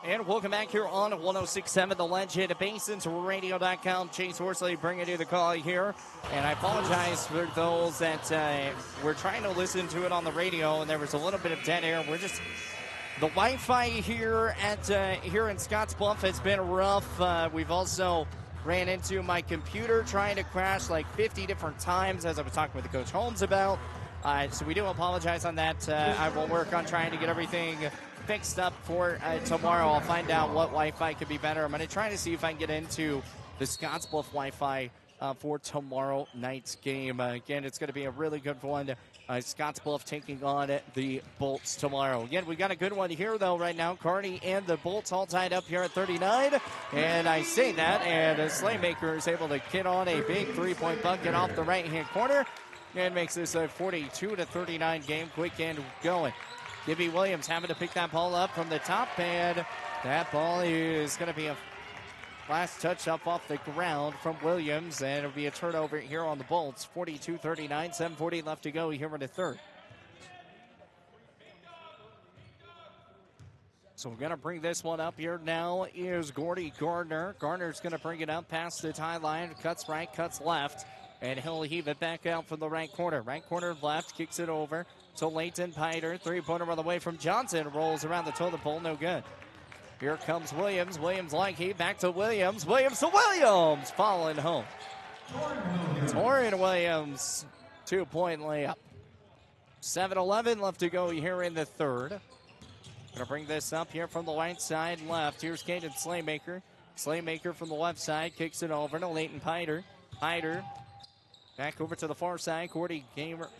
And welcome back here on 106.7 The Legend, BasinsRadio.com. Chase Horsley bringing you the call here. And I apologize for those that were trying to listen to it on the radio, and there was a little bit of dead air. The Wi-Fi here here in Scottsbluff has been rough. We've also ran into my computer trying to crash like 50 different times, as I was talking with Coach Holmes about. So we do apologize on that. I will work on trying to get everything fixed up for tomorrow. I'll find out what Wi-Fi could be better. I'm going to try to see if I can get into the Scottsbluff Wi-Fi for tomorrow night's game. Again, it's going to be a really good one. Scottsbluff taking on the Bolts tomorrow. Again, we got a good one here, though, right now. Kearny and the Bolts all tied up here at 39. And I say that, and Slaymaker is able to get on a big three-point bucket off the right-hand corner and makes this a 42-39 game. Quick and going. Gibby Williams having to pick that ball up from the top, and that ball is going to be a last touch up off the ground from Williams, and it'll be a turnover here on the Bolts. 42-39, 7:40 left to go here in the third. So we're going to bring this one up here now is Gordy Gardner. Gardner's going to bring it up past the tie line, cuts right, cuts left, and he'll heave it back out from the right corner. Right corner left, kicks it over to Leighton Piter. Three-pointer on the way from Johnson. Rolls around the toilet bowl, no good. Here comes Williams. Williams like he back to Williams. Williams to Williams. Falling home. Torian Williams, 2-point layup. 7:11 left to go here in the third. Gonna bring this up here from the right side left. Here's Caden Slaymaker. Slaymaker from the left side kicks it over to Leighton Piter. Piter back over to the far side. Gordy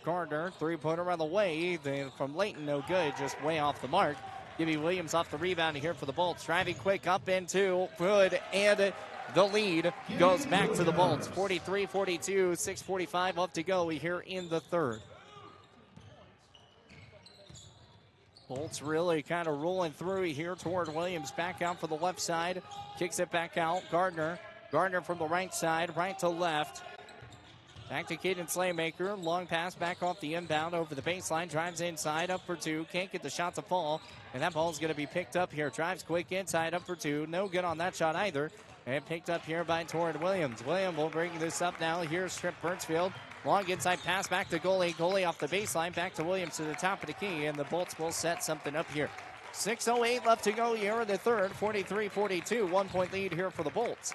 Gardner, three-pointer on the way. From Leighton, no good, just way off the mark. Gibby Williams off the rebound here for the Bolts. Driving quick up into good, and the lead goes back to the Bolts. 43-42, 6:45 left to go here in the third. Bolts really kind of rolling through here toward Williams. Back out for the left side. Kicks it back out. Gardner from the right side, right to left. Back to Caden Slaymaker. Long pass back off the inbound over the baseline. Drives inside, up for two. Can't get the shot to fall. And that ball is going to be picked up here. Drives quick inside, up for two. No good on that shot either. And picked up here by Torrin Williams. Williams will bring this up now. Here's Trip Birchfield. Long inside pass back to goalie. Goalie off the baseline. Back to Williams to the top of the key. And the Bolts will set something up here. 6:08 left to go here in the third. 43-42. 1-point lead here for the Bolts.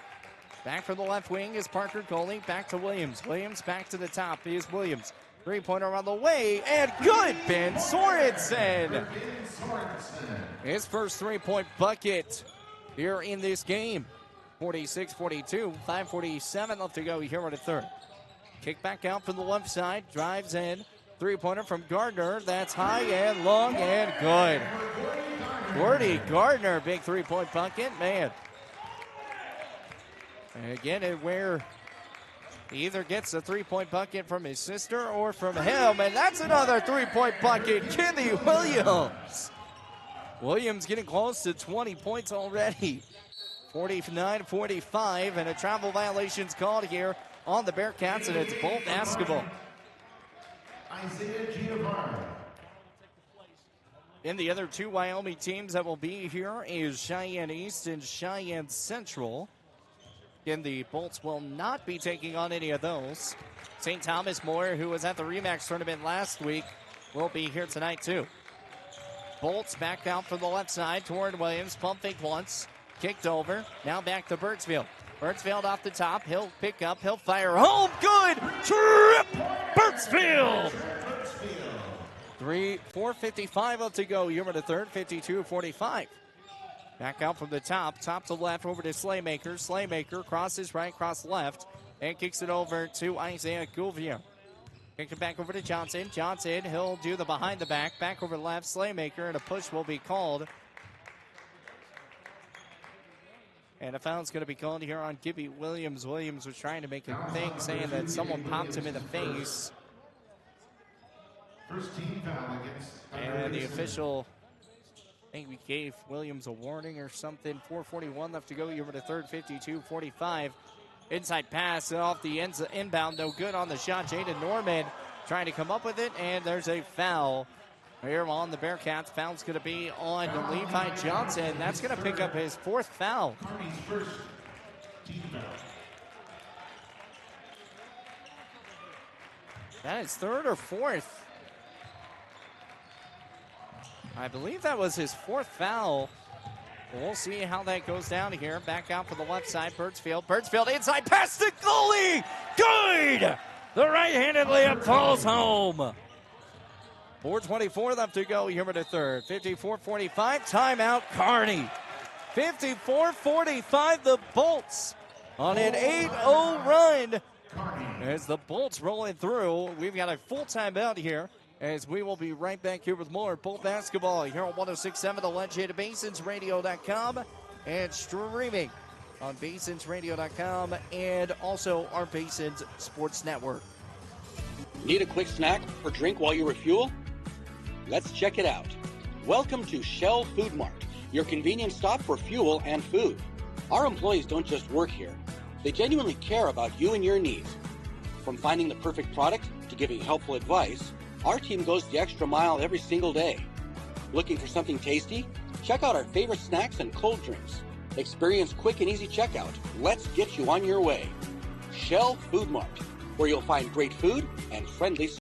Back from the left wing is Parker Goalie. Back to Williams. Williams back to the top is Williams. Three-pointer on the way, and good, Ben Sorensen. His first three-point bucket here in this game. 46-42, 5:47 left to go here in the third. Kick back out from the left side, drives in. Three-pointer from Gardner. That's high and long and good. Gordy Gardner, big three-point bucket, man. And again, where he either gets a three-point bucket from his sister or from him, and that's another three-point bucket. Kenny Williams. Williams getting close to 20 points already. 49-45, and a travel violation's called here on the Bearcats, and it's Bolt basketball. Isaiah Giovanni. And the other two Wyoming teams that will be here is Cheyenne East and Cheyenne Central. Again, the Bolts will not be taking on any of those. St. Thomas More, who was at the REMAX tournament last week, will be here tonight too. Bolts back out from the left side toward Williams. Pump fake once. Kicked over. Now back to Birchfield. Birdsfield off the top. He'll pick up. He'll fire home. Good. Trip. Birdsfield. 4:55 up to go. You're in the third. 52-45. Back out from the top. Top to left over to Slaymaker. Slaymaker crosses right, cross left, and kicks it over to Isaiah Gouvia. Kick it back over to Johnson. Johnson, he'll do the behind the back. Back over left. Slaymaker, and a push will be called. And a foul's going to be called here on Gibby Williams. Williams was trying to make a thing saying that someone popped him in the face. First team foul against. And the official, I think we gave Williams a warning or something. 4:41 left to go. You're in the third. 52-45. Inside pass off the inbound. No good on the shot. Jaden Norman trying to come up with it. And there's a foul here on the Bearcats. Foul's going to be on Levi Johnson. That's going to pick up his fourth foul. Kearny's first team foul. That is third or fourth. I believe that was his fourth foul. We'll see how that goes down here. Back out for the left side, Birdsfield. Birdsfield inside pass to goalie. Good! The right-handed layup falls home. 4:24 left to go here in the third. 54-45, timeout, Kearny. 54-45, the Bolts on an 8-0 run. As the Bolts rolling through, we've got a full timeout here. As we will be right back here with more Bolt basketball here on 106.7 The Legend, BasinsRadio.com, and streaming on BasinsRadio.com and also our Basins Sports Network. Need a quick snack or drink while you refuel? Let's check it out. Welcome to Shell Food Mart, your convenient stop for fuel and food. Our employees don't just work here. They genuinely care about you and your needs. From finding the perfect product to giving helpful advice, our team goes the extra mile every single day. Looking for something tasty? Check out our favorite snacks and cold drinks. Experience quick and easy checkout. Let's get you on your way. Shell Food Mart, where you'll find great food and friendly service.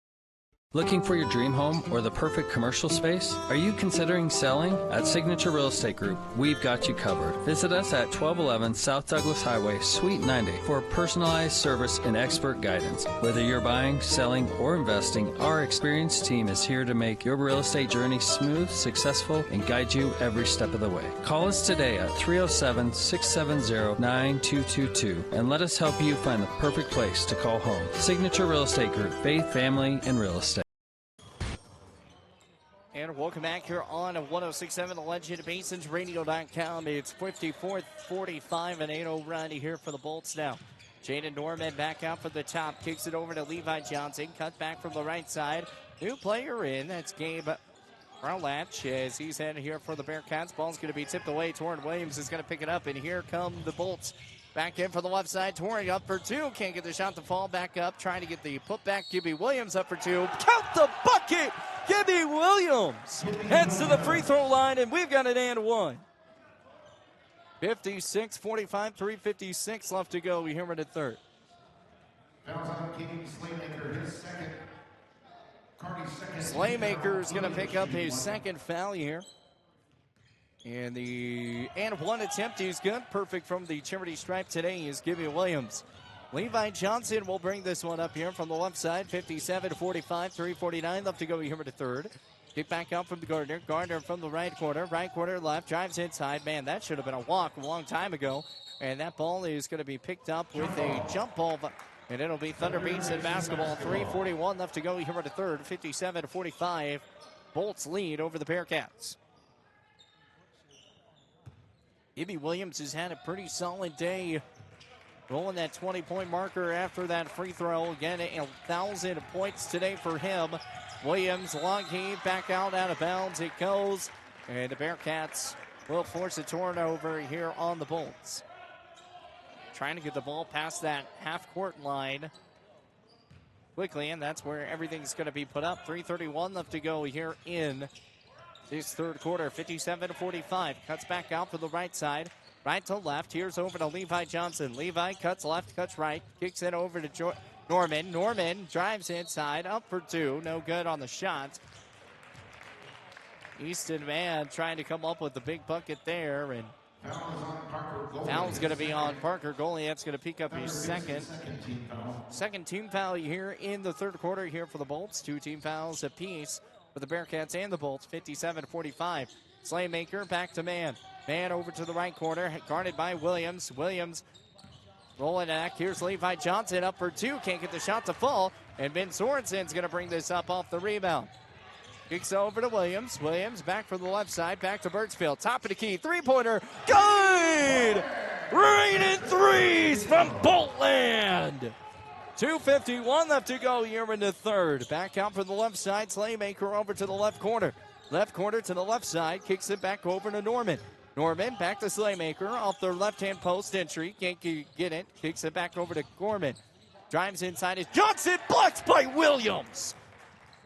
Looking for your dream home or the perfect commercial space? Are you considering selling? At Signature Real Estate Group, we've got you covered. Visit us at 1211 South Douglas Highway, Suite 90 for personalized service and expert guidance. Whether you're buying, selling, or investing, our experienced team is here to make your real estate journey smooth, successful, and guide you every step of the way. Call us today at 307-670-9222 and let us help you find the perfect place to call home. Signature Real Estate Group, faith, family, and real estate. And welcome back here on 106.7 The Legend, BasinsRadio.com. It's 54-45, an 8-0 run here for the Bolts now. Jaden Norman back out for the top, kicks it over to Levi Johnson, cut back from the right side. New player in, that's Gabe Rowlatch as he's headed here for the Bearcats. Ball's going to be tipped away. Torrin Williams is going to pick it up, and here come the Bolts. Back in for the left side, Torrin up for two. Can't get the shot to fall. Back up, trying to get the putback. Gibby Williams up for two. Count the bucket! Gibby Williams heads to the free throw line, and we've got an and one. 56-45, 3:56 left to go. We hear it at third. Fouls on King Slaymaker, his second. Kearny's second. Slaymaker is going to pick up his second foul here. And the and one attempt is good. Perfect from the charity stripe today is Gibby Williams. Levi Johnson will bring this one up here from the left side. 57-45, 3:49 left to go here at the third. Kick back out from the Gardner. Gardner from the right corner left, drives inside. Man, that should have been a walk a long time ago. And that ball is going to be picked up with a jump ball. And it'll be Thunder Beats in basketball. 3:41 left to go here at the third. 57-45. Bolts lead over the Bearcats. Gibby Williams has had a pretty solid day, rolling that 20-point marker after that free throw. Again, 1,000 points today for him. Williams, long heave, back out of bounds. It goes, and the Bearcats will force a turnover here on the Bolts. Trying to get the ball past that half-court line quickly, and that's where everything's going to be put up. 3:31 left to go here in this third quarter. 57-45. Cuts back out for the right side. Right to left. Here's over to Levi Johnson. Levi cuts left, cuts right. Kicks it over to Norman. Norman drives inside. Up for two. No good on the shot. Easton Mann trying to come up with the big bucket there. And Foul's going to be on Parker Goalie. That's going to pick up his second team foul here in the third quarter here for the Bolts. 2 team fouls apiece for the Bearcats and the Bolts, 57-45. Slaymaker back to man. Man over to the right corner, guarded by Williams. Williams rolling back. Here's Levi Johnson up for 2. Can't get the shot to fall. And Ben Sorensen's going to bring this up off the rebound. Kicks over to Williams. Williams back from the left side. Back to Birchfield. Top of the key. Three-pointer. Good! Raining threes from Boltland. 2:51 left to go here in the third. Back out from the left side. Slaymaker over to the left corner. Left corner to the left side. Kicks it back over to Norman. Norman back to Slaymaker off the left-hand post entry. Can't get it. Kicks it back over to Gorman. Drives inside. Is Johnson blocked by Williams.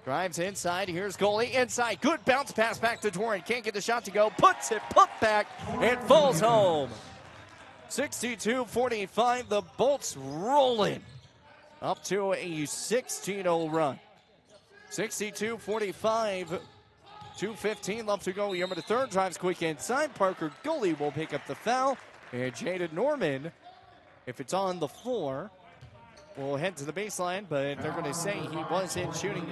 Drives inside. Here's goalie inside. Good bounce pass back to Torrent. Can't get the shot to go. Puts it, put back, and falls home. 62-45. The Bolts rolling up to a 16-0 run. 62-45. 2:15 left to go. Here in the third. Drives quick inside. Parker goalie will pick up the foul. And Jaden Norman, if it's on the floor, will head to the baseline, but they're going to say he wasn't shooting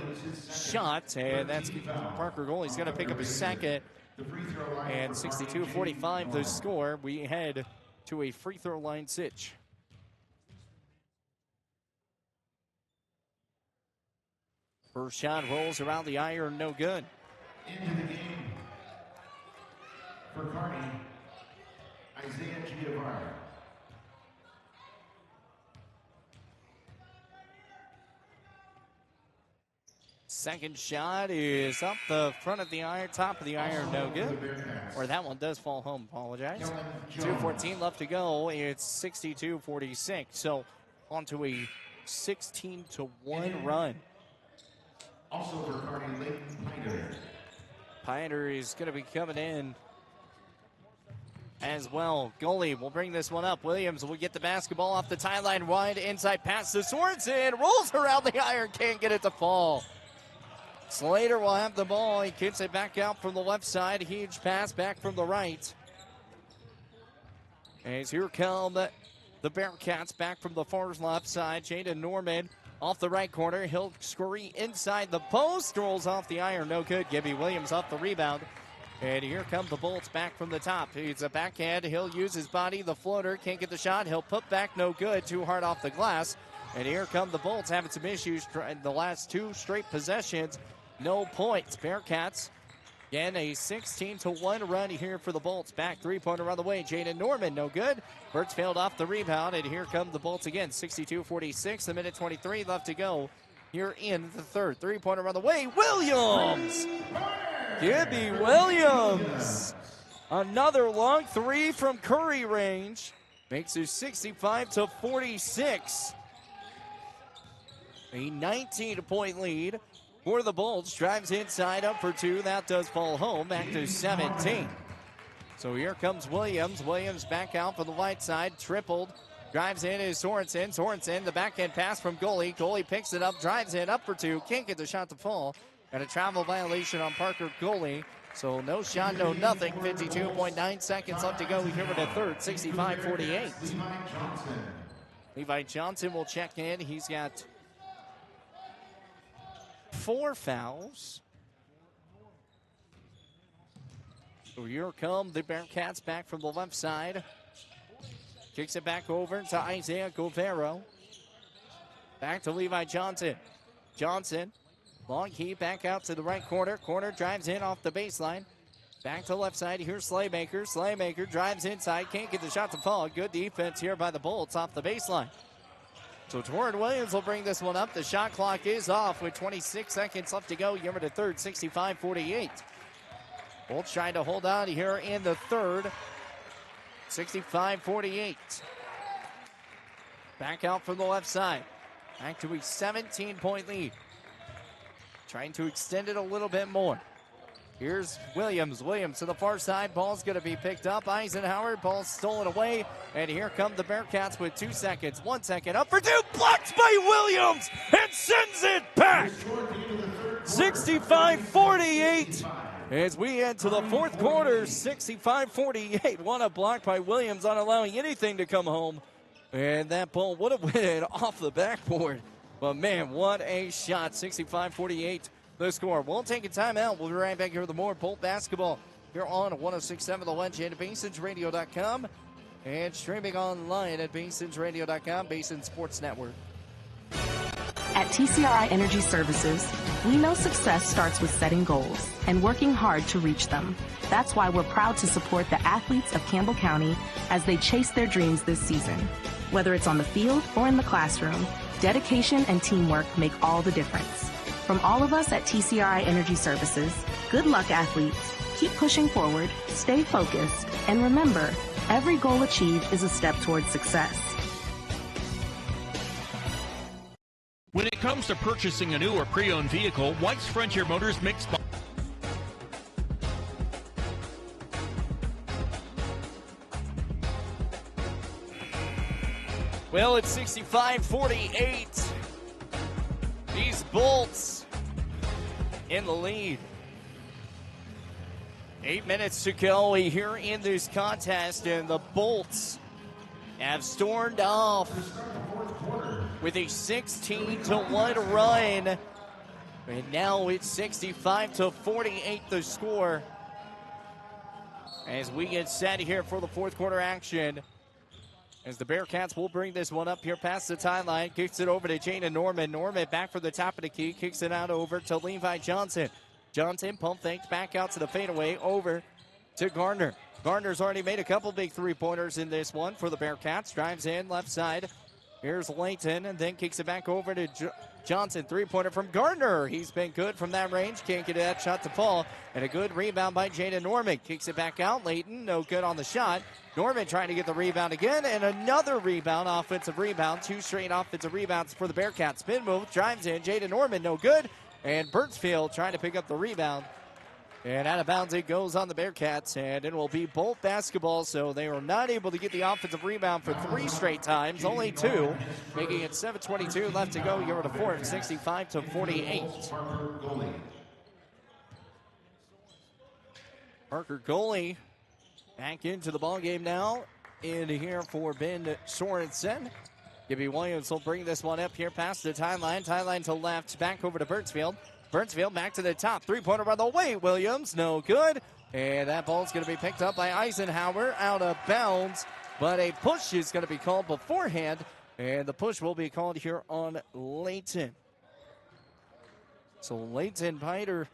shots, and that's Parker goalie's going to pick up his second. And 62-45 the score. We head to a free throw line sitch. First shot rolls around the iron, no good. Into the game for Kearny, Isaiah Giovanni. Second shot is up the front of the iron, top of the iron, no good. Or that one does fall home, apologize. 2:14 left to go. It's 62-46. So on to a 16-1 run. Also for Kearny, Leighton Piner. Piner is going to be coming in as well. Goalie will bring this one up. Williams will get the basketball off the tie line wide. Inside pass to Sorensen. Rolls around the iron. Can't get it to fall. Slater will have the ball. He kicks it back out from the left side. Huge pass back from the right. As here come the Bearcats back from the far left side. Jaden Norman off the right corner. He'll scurry inside the post. Rolls off the iron. No good. Gibby Williams off the rebound. And here come the Bolts back from the top. He's a backhand. He'll use his body. The floater can't get the shot. He'll put back. No good. Too hard off the glass. And here come the Bolts having some issues in the last 2 straight possessions. No points. Bearcats, again, a 16-1 run here for the Bolts. Back three-pointer on the way. Jaden Norman, no good. Birchfield off the rebound, and here come the Bolts again. 62-46, a minute 23 left to go here in the third. Three-pointer on the way. Williams! Gibby Williams! Another long three from Curry range. Makes it 65-46. A 19-point lead for the Bolts. Drives inside, up for 2. That does fall home. Back to 17. So here comes Williams. Williams back out for the right side. Tripled. Drives in is Sorensen. Sorensen, the backhand pass from goalie. Goalie picks it up, drives in, up for 2. Can't get the shot to fall. And a travel violation on Parker goalie. So no shot, no nothing. 52.9 seconds left to go here in the third. 65-48. Levi Johnson will check in. He's got 4 fouls. So here come the Bearcats back from the left side. Kicks it back over to Isaiah Govero. Back to Levi Johnson. Johnson, long key back out to the right corner. Corner drives in off the baseline. Back to left side. Here's Slaymaker. Slaymaker drives inside. Can't get the shot to fall. Good defense here by the Bolts off the baseline. So Torrent Williams will bring this one up. The shot clock is off with 26 seconds left to go. Here in the third, 65-48. Bolts trying to hold on here in the third. 65-48. Back out from the left side. Back to a 17-point lead. Trying to extend it a little bit more. Here's Williams. Williams to the far side. Ball's going to be picked up. Eisenhower. Ball's stolen away. And here come the Bearcats with 2 seconds. 1 second. Up for 2. Blocked by Williams. And sends it back. 65-48. As we enter the fourth quarter, 65-48. One a block by Williams, not allowing anything to come home. And that ball would have went off the backboard. But, man, what a shot. 65-48 the score. We'll take a timeout. We'll be right back here with more Bolt basketball here on 106.7 The Wedge and at BasinRadio.com. And streaming online at BasinRadio.com, Basin Sports Network. At TCRI Energy Services, we know success starts with setting goals and working hard to reach them. That's why we're proud to support the athletes of Campbell County as they chase their dreams this season. Whether it's on the field or in the classroom, dedication and teamwork make all the difference. From all of us at TCRI Energy Services, good luck, athletes. Keep pushing forward, stay focused, and remember, every goal achieved is a step towards success. When it comes to purchasing a new or pre-owned vehicle, White's Frontier Motors Mix Buy. Well, it's 65-48. These Bolts in the lead. 8 minutes to go here in this contest, and the Bolts have stormed off with a 16-1 run. And now it's 65-48 the score. As we get set here for the fourth quarter action. As the Bearcats will bring this one up here past the timeline. Kicks it over to Jaden Norman. Norman back for the top of the key. Kicks it out over to Levi Johnson. Johnson pump fakes back out to the fadeaway over to Gardner. Gardner's already made a couple big three-pointers in this one for the Bearcats. Drives in left side. Here's Layton and then kicks it back over to Johnson. Three-pointer from Gardner. He's been good from that range. Can't get that shot to fall. And a good rebound by Jaden Norman. Kicks it back out. Layton, no good on the shot. Norman trying to get the rebound again. And another rebound, offensive rebound. Two straight offensive rebounds for the Bearcats. Spin move, drives in. Jaden Norman, no good. And Birchfield trying to pick up the rebound. And out of bounds it goes on the Bearcats, and it will be Bolt basketball, so they were not able to get the offensive rebound for three straight times, only two, making it 7:22 left to go here at the fourth, 65-48. Parker Goalie back into the ballgame now, in here for Ben Sorensen. Gibby Williams will bring this one up here past the timeline. Timeline to left, back over to Birchfield. Birchfield back to the top. Three-pointer by the way. Williams, no good. And that ball's going to be picked up by Eisenhower out of bounds. But a push is going to be called beforehand. And the push will be called here on Layton. So Layton Piter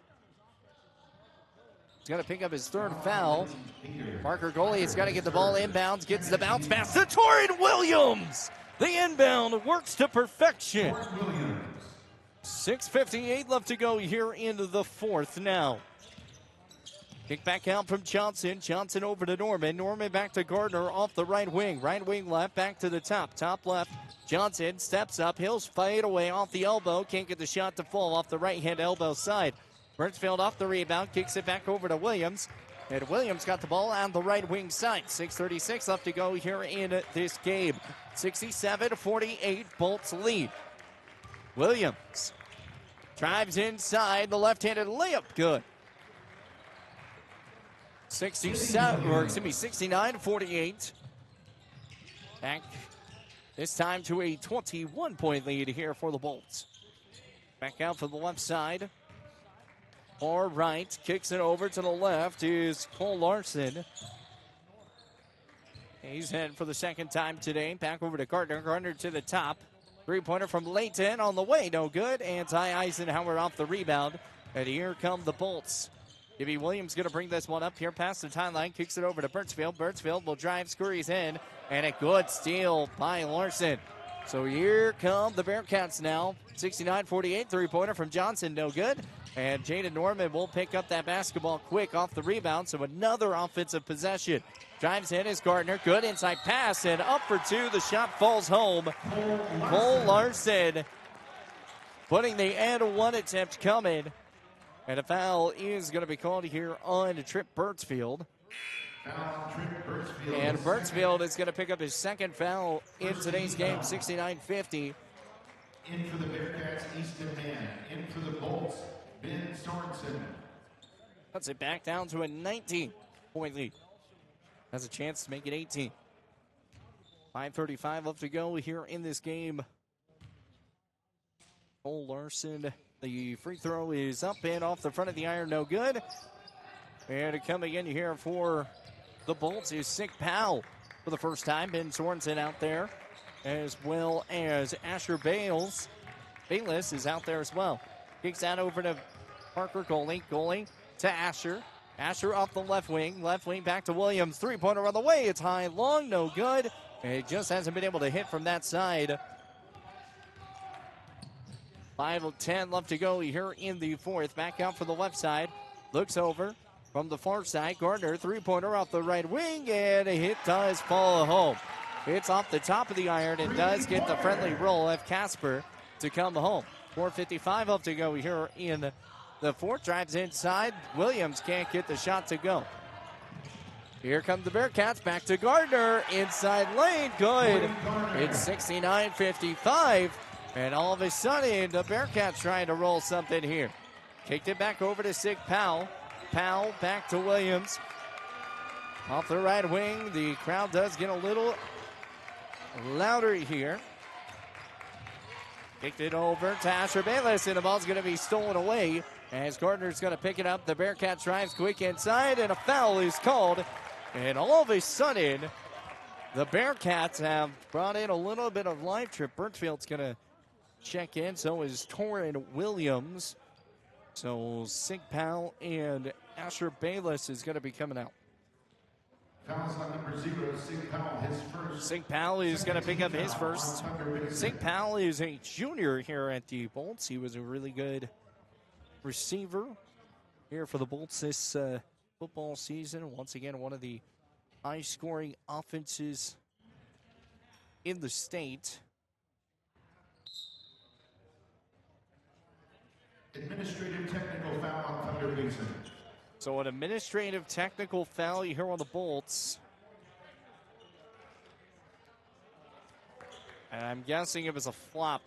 is going to pick up his third foul. Parker Goalie has got to get the ball inbounds. Gets the bounce pass to Torrin Williams. The inbound works to perfection. 6:58 left to go here into the fourth now. Kick back out from Johnson. Johnson over to Norman. Norman back to Gardner off the right wing. Right wing left, back to the top. Top left. Johnson steps up. He'll fade away off the elbow. Can't get the shot to fall off the right-hand elbow side. Birchfield off the rebound. Kicks it back over to Williams. And Williams got the ball on the right wing side. 6:36 left to go here in this game. 67-48, Bolts lead. Williams drives inside, the left-handed layup, good. 69-48. Back this time to a 21-point lead here for the Bolts. Back out for the left side. Far right, kicks it over to the left is Cole Larson. He's heading for the second time today. Back over to Gardner. Gardner to the top. Three-pointer from Layton on the way, no good. And Ty Eisenhower off the rebound. And here come the Bolts. Gibby Williams going to bring this one up here past the timeline. Kicks it over to Birchfield. Birchfield will drive, scurries in. And a good steal by Larson. So here come the Bearcats now. 69-48, three-pointer from Johnson, no good. And Jaden Norman will pick up that basketball quick off the rebound. So another offensive possession. Drives in is Gardner. Good inside pass and up for two. The shot falls home. Cole Larson putting the and one attempt coming. And a foul is going to be called here on Trip Birchfield. And Birchfield is going to pick up his second foul in today's game, 69-50. In for the Bearcats, Easton Man. In for the Bolts, Ben Sorensen. Cuts it back down to a 19-point lead. Has a chance to make it 18. 5:35 left to go here in this game. Cole Larson, the free throw is up and off the front of the iron, no good. And coming in here for the Bolts is Sick Powell for the first time. Ben Sorensen out there, as well as Asher Bayless is out there as well. Kicks that over to Parker Goalie. Goalie to Asher. Asher off the left wing. Left wing back to Williams. Three-pointer on the way. It's high, long, no good. And it just hasn't been able to hit from that side. 5:10 left to go here in the fourth. Back out for the left side. Looks over from the far side. Gardner, three-pointer off the right wing, and a hit does fall home. It's off the top of the iron and does get the friendly roll of Casper to come home. 4:55 left to go here in the fourth. Drives inside. Williams can't get the shot to go. Here come the Bearcats. Back to Gardner. Inside lane. Good. It's 69-55. And all of a sudden, the Bearcats trying to roll something here. Kicked it back over to Sig Powell. Powell back to Williams. Off the right wing. The crowd does get a little louder here. Kicked it over to Asher Bayless, and the ball's going to be stolen away as Gardner's going to pick it up. The Bearcats drives quick inside, and a foul is called. And all of a sudden, the Bearcats have brought in a little bit of life. Trip Burntfield's going to check in. So is Torrin Williams. So Sig Powell and Asher Bayless is going to be coming out. Fouls on number 0, Sig Powell, his first. Sig Powell is going to pick up his first. Sig Powell is a junior here at the Bolts. He was a really good receiver here for the Bolts this football season. Once again, one of the high-scoring offenses in the state. Administrative technical foul on Thunder Basin. So an administrative technical foul here on the Bolts. And I'm guessing it was a flop.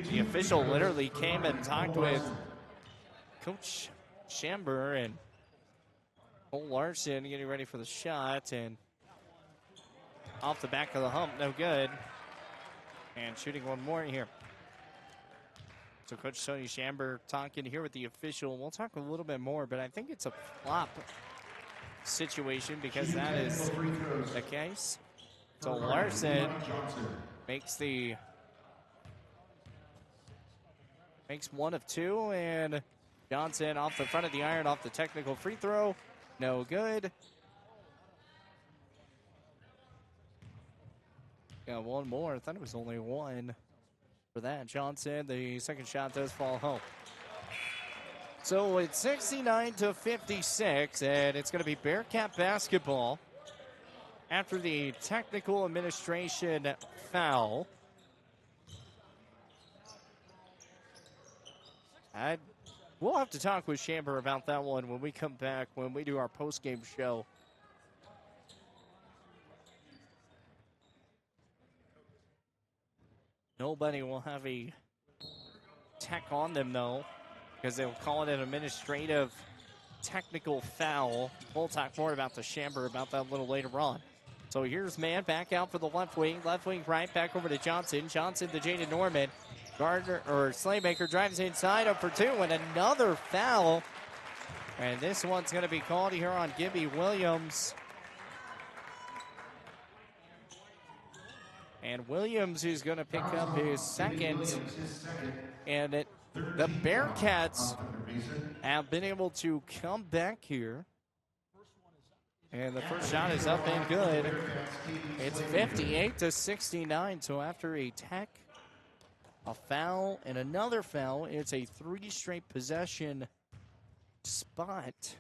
The official literally came and talked with Coach Chamber and Cole Larson getting ready for the shot, and off the back of the hump, no good. And shooting one more here. So Coach Tony Chamber talking here with the official. We'll talk a little bit more, but I think it's a flop situation because that is the case. So Larson makes one of two, and Johnson off the front of the iron off the technical free throw. No good. Got one more. I thought it was only one for that. Johnson, the second shot does fall home. So it's 69-56, and it's going to be Bearcat basketball after the technical administration foul. We'll have to talk with Chamber about that one when we come back, when we do our post-game show. Nobody will have a tech on them, though, because they'll call it an administrative technical foul. We'll talk more about the Chamber about that a little later on. So here's man back out for the left wing right, back over to Johnson. Johnson to Jaden Norman. Gardner, or Slaymaker drives inside, up for two, and another foul. And this one's going to be called here on Gibby Williams. And Williams is going to pick up his second. And the Bearcats have been able to come back here. And the first shot is up and good. It's 58-69. So after a tech, a foul, and another foul, it's a 3 straight possession spot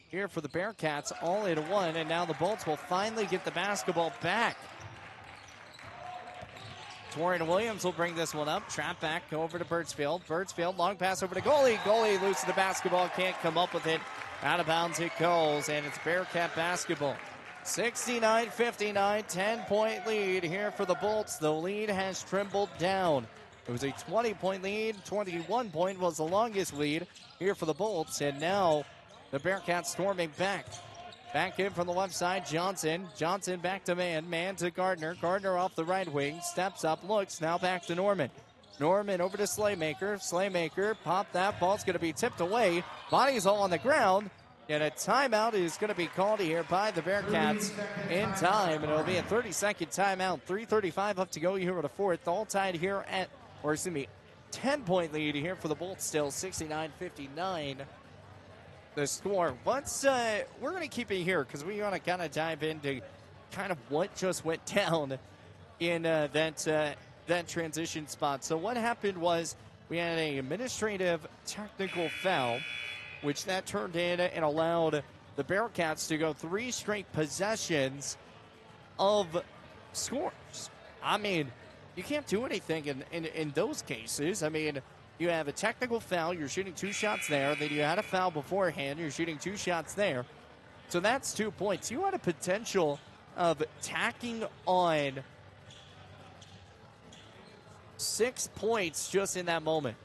here for the Bearcats, all in one. And now the Bolts will finally get the basketball back. Torian Williams will bring this one up. Trap back over to Birdsfield. Birdsfield, long pass over to goalie. Goalie loses the basketball, can't come up with it. Out of bounds it goes, and it's Bearcat basketball. 69-59, 10-point lead here for the Bolts. The lead has trembled down. It was a 20-point lead. 21-point was the longest lead here for the Bolts. And now the Bearcats storming back. Back in from the left side, Johnson. Johnson back to man. Man to Gardner. Gardner off the right wing. Steps up, looks. Now back to Norman. Norman over to Slaymaker. Slaymaker, pop that. Ball's going to be tipped away. Body's all on the ground. And a timeout is going to be called here by the Bearcats in time. And it'll be a 30-second timeout. 3:35 up to go here with a fourth. All tied here at, 10-point lead here for the Bolts still. 69-59. The score. Once we're going to keep it here because we want to kind of dive into kind of what just went down in that transition spot. So what happened was we had an administrative technical foul, which that turned in and allowed the Bearcats to go 3 straight possessions of scores. I mean, you can't do anything in those cases. I mean, you have a technical foul, you're shooting 2 shots there. Then you had a foul beforehand, you're shooting 2 shots there. So that's 2 points. You had a potential of tacking on 6 points just in that moment.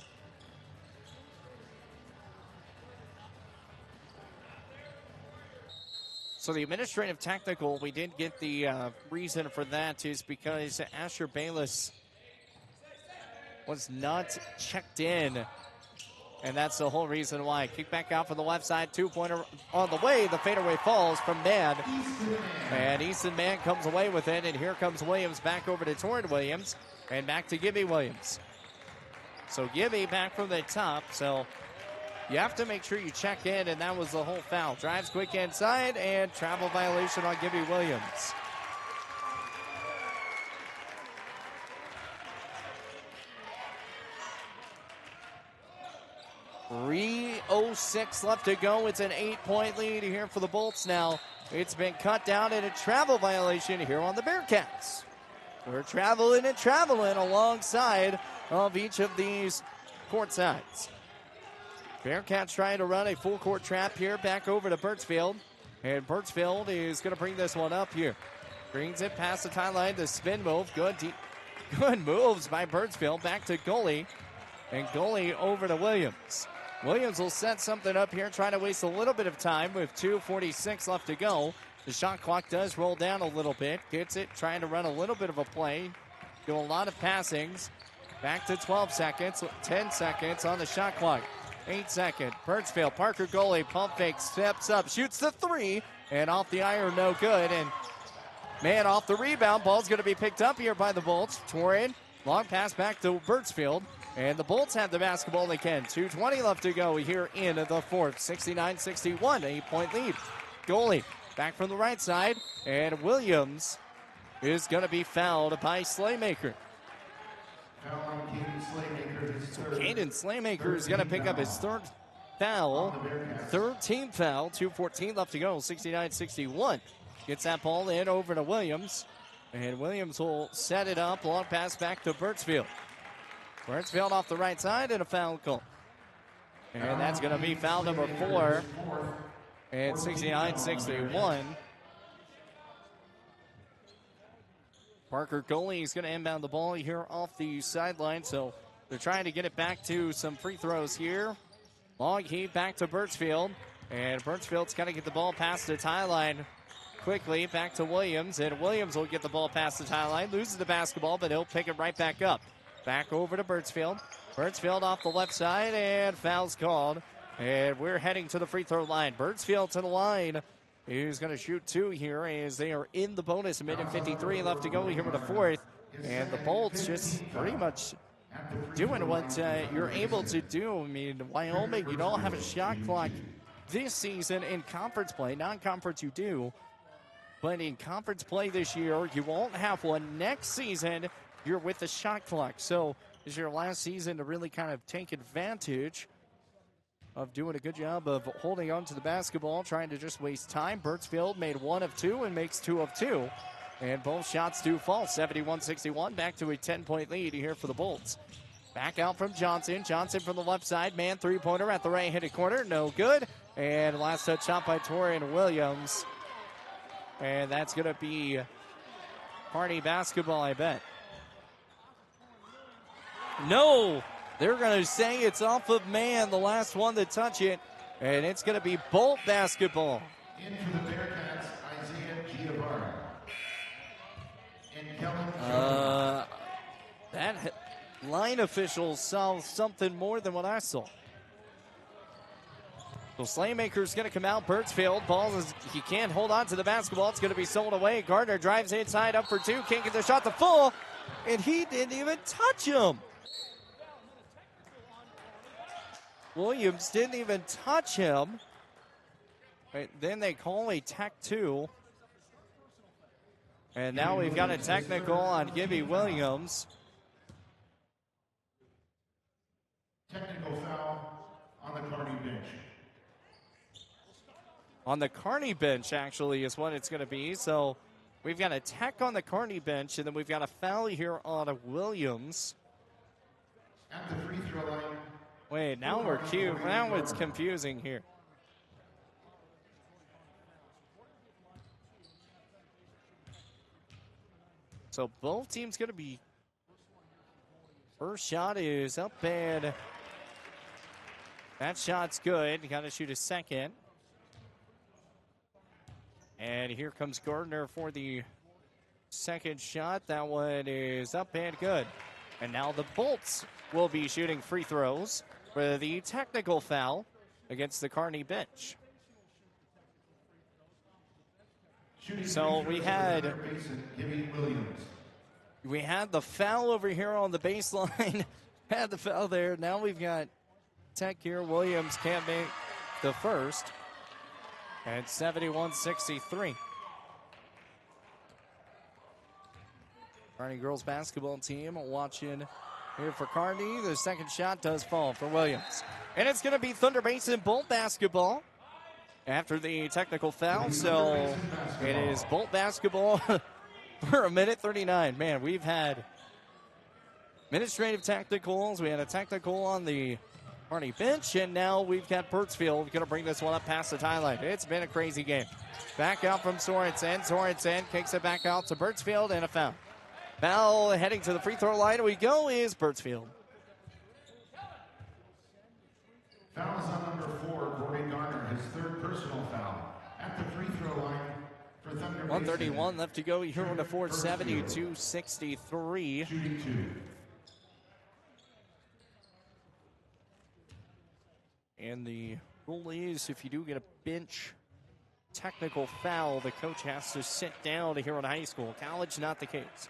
So the administrative technical, we did get the reason for that is because Asher Bayless was not checked in. And that's the whole reason why. Kick back out from the left side. 2-pointer on the way. The fadeaway falls from Mann. And Easton Mann comes away with it. And here comes Williams back over to Torrin Williams. And back to Gibby Williams. So Gibby back from the top. So you have to make sure you check in. And that was the whole foul. Drives quick inside. And travel violation on Gibby Williams. 3:06 left to go. It's an 8-point lead here for the Bolts now. It's been cut down and a travel violation here on the Bearcats. We're traveling and traveling alongside of each of these court sides. Bearcats trying to run a full court trap here back over to Birchfield. And Birchfield is going to bring this one up here. Brings it past the timeline. The spin move. Good moves by Birchfield. Back to goalie. And goalie over to Williams. Williams will set something up here, trying to waste a little bit of time with 2:46 left to go. The shot clock does roll down a little bit. Gets it, trying to run a little bit of a play. Do a lot of passings. Back to 12 seconds, 10 seconds on the shot clock. 8 seconds. Birchfield, Parker goalie, pump fake, steps up, shoots the 3, and off the iron, no good. And man, off the rebound, ball's going to be picked up here by the Bolts. Torrin, long pass back to Birchfield. And the Bolts have the basketball they can. 2:20 left to go here in the fourth. 69-61, 8-point lead. Goalie back from the right side. And Williams is going to be fouled by Slaymaker. So Caden Slaymaker is going to pick up his third foul. 13th foul. 2:14 left to go. 69-61. Gets that ball in over to Williams. And Williams will set it up. Long pass back to Birchfield. Birchfield off the right side and a foul call. And that's going to be foul number 4. And 69-61. Parker goalie is going to inbound the ball here off the sideline. So they're trying to get it back to some free throws here. Long heat back to Birchfield. And Birchfield's got to get the ball past the tie line quickly. Back to Williams. And Williams will get the ball past the tie line. Loses the basketball, but he'll pick it right back up. Back over to Birchfield. Birchfield off the left side, and foul's called. And we're heading to the free throw line. Birchfield to the line. He's going to shoot 2 here as they are in the bonus. A minute 53 left to go here with the fourth. And the Bolts just pretty much doing what you're able to do. I mean, Wyoming, you don't have a shot clock this season in conference play. Non-conference you do. But in conference play this year, you won't have one. Next season, you're with the shot clock. So this is your last season to really kind of take advantage of doing a good job of holding on to the basketball, trying to just waste time. Birchfield made 1 of 2 and makes 2 of 2. And both shots do fall. 71-61, back to a 10-point lead here for the Bolts. Back out from Johnson. Johnson from the left side. Man, 3-pointer at the right-handed corner. No good. And last touch shot by Torrin Williams. And that's going to be Kearny basketball, I bet. No, they're going to say it's off of man, the last one to touch it. And it's going to be Bolt basketball. In for the Bearcats, Isaiah Giovanni. And Kellen That line official saw something more than what I saw. So Slaymaker's going to come out. Birdsfield, he can't hold on to the basketball. It's going to be sold away. Gardner drives inside, up for two. Can't get the shot to full. And he didn't even touch him. Williams didn't even touch him. Right, then they call a tech 2. And now we've got a technical on Gibby Williams. technical foul on the Kearny bench. On the Kearny bench, actually, is what it's going to be. So we've got a tech on the Kearny bench, and then we've got a foul here on Williams. At the free throw line. Wait, now we're cute. Now it's confusing here. So both teams going to be. First shot is up, and that shot's good. You got to shoot a second. And here comes Gardner for the second shot. That one is up and good. And now the Bolts will be shooting free throws for the technical foul against the Kearny bench. So we had the foul over here on the baseline. Had the foul there. Now we've got tech here. Williams can't make the first. And 71-63. Kearny girls basketball team watching here for Kearny. The second shot does fall for Williams. And it's going to be Thunder Basin Bolt basketball after the technical foul. So it is Bolt basketball for a minute 39. Man, we've had administrative technicals. We had a technical on the Kearny bench, and now we've got Birdsfield going to bring this one up past the tie line. It's been a crazy game. Back out from Sorensen. Sorensen kicks it back out to Birdsfield, and a foul. Foul heading to the free throw line. We go is Birdsfield. Foul is on number 4, Corey Garner, his third personal foul. At the free throw line for Thunder Basin. 131 left to go here on the 472-63. Shooting 2. And the rule is if you do get a bench technical foul, the coach has to sit down here in high school. College, not the case.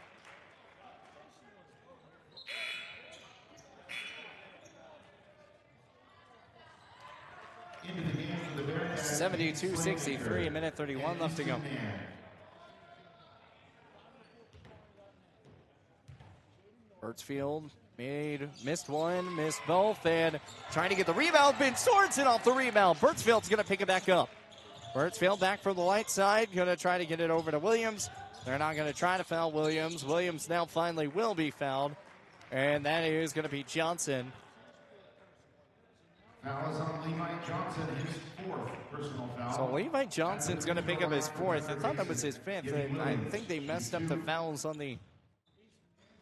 Into the game for the Bearcats. 72-63, a minute 31 left to go. Birdsfield missed one, missed both, and trying to get the rebound. Ben Sorensen off the rebound. Birdsfield's going to pick it back up. Birdsfield back from the light side, going to try to get it over to Williams. They're not going to try to foul Williams. Williams now finally will be fouled, and that is going to be Johnson. Foul is on Levi Johnson, his 4th personal foul. So Levi Johnson's going to pick up his 4th. I thought that was his 5th, and I think they messed up the fouls on the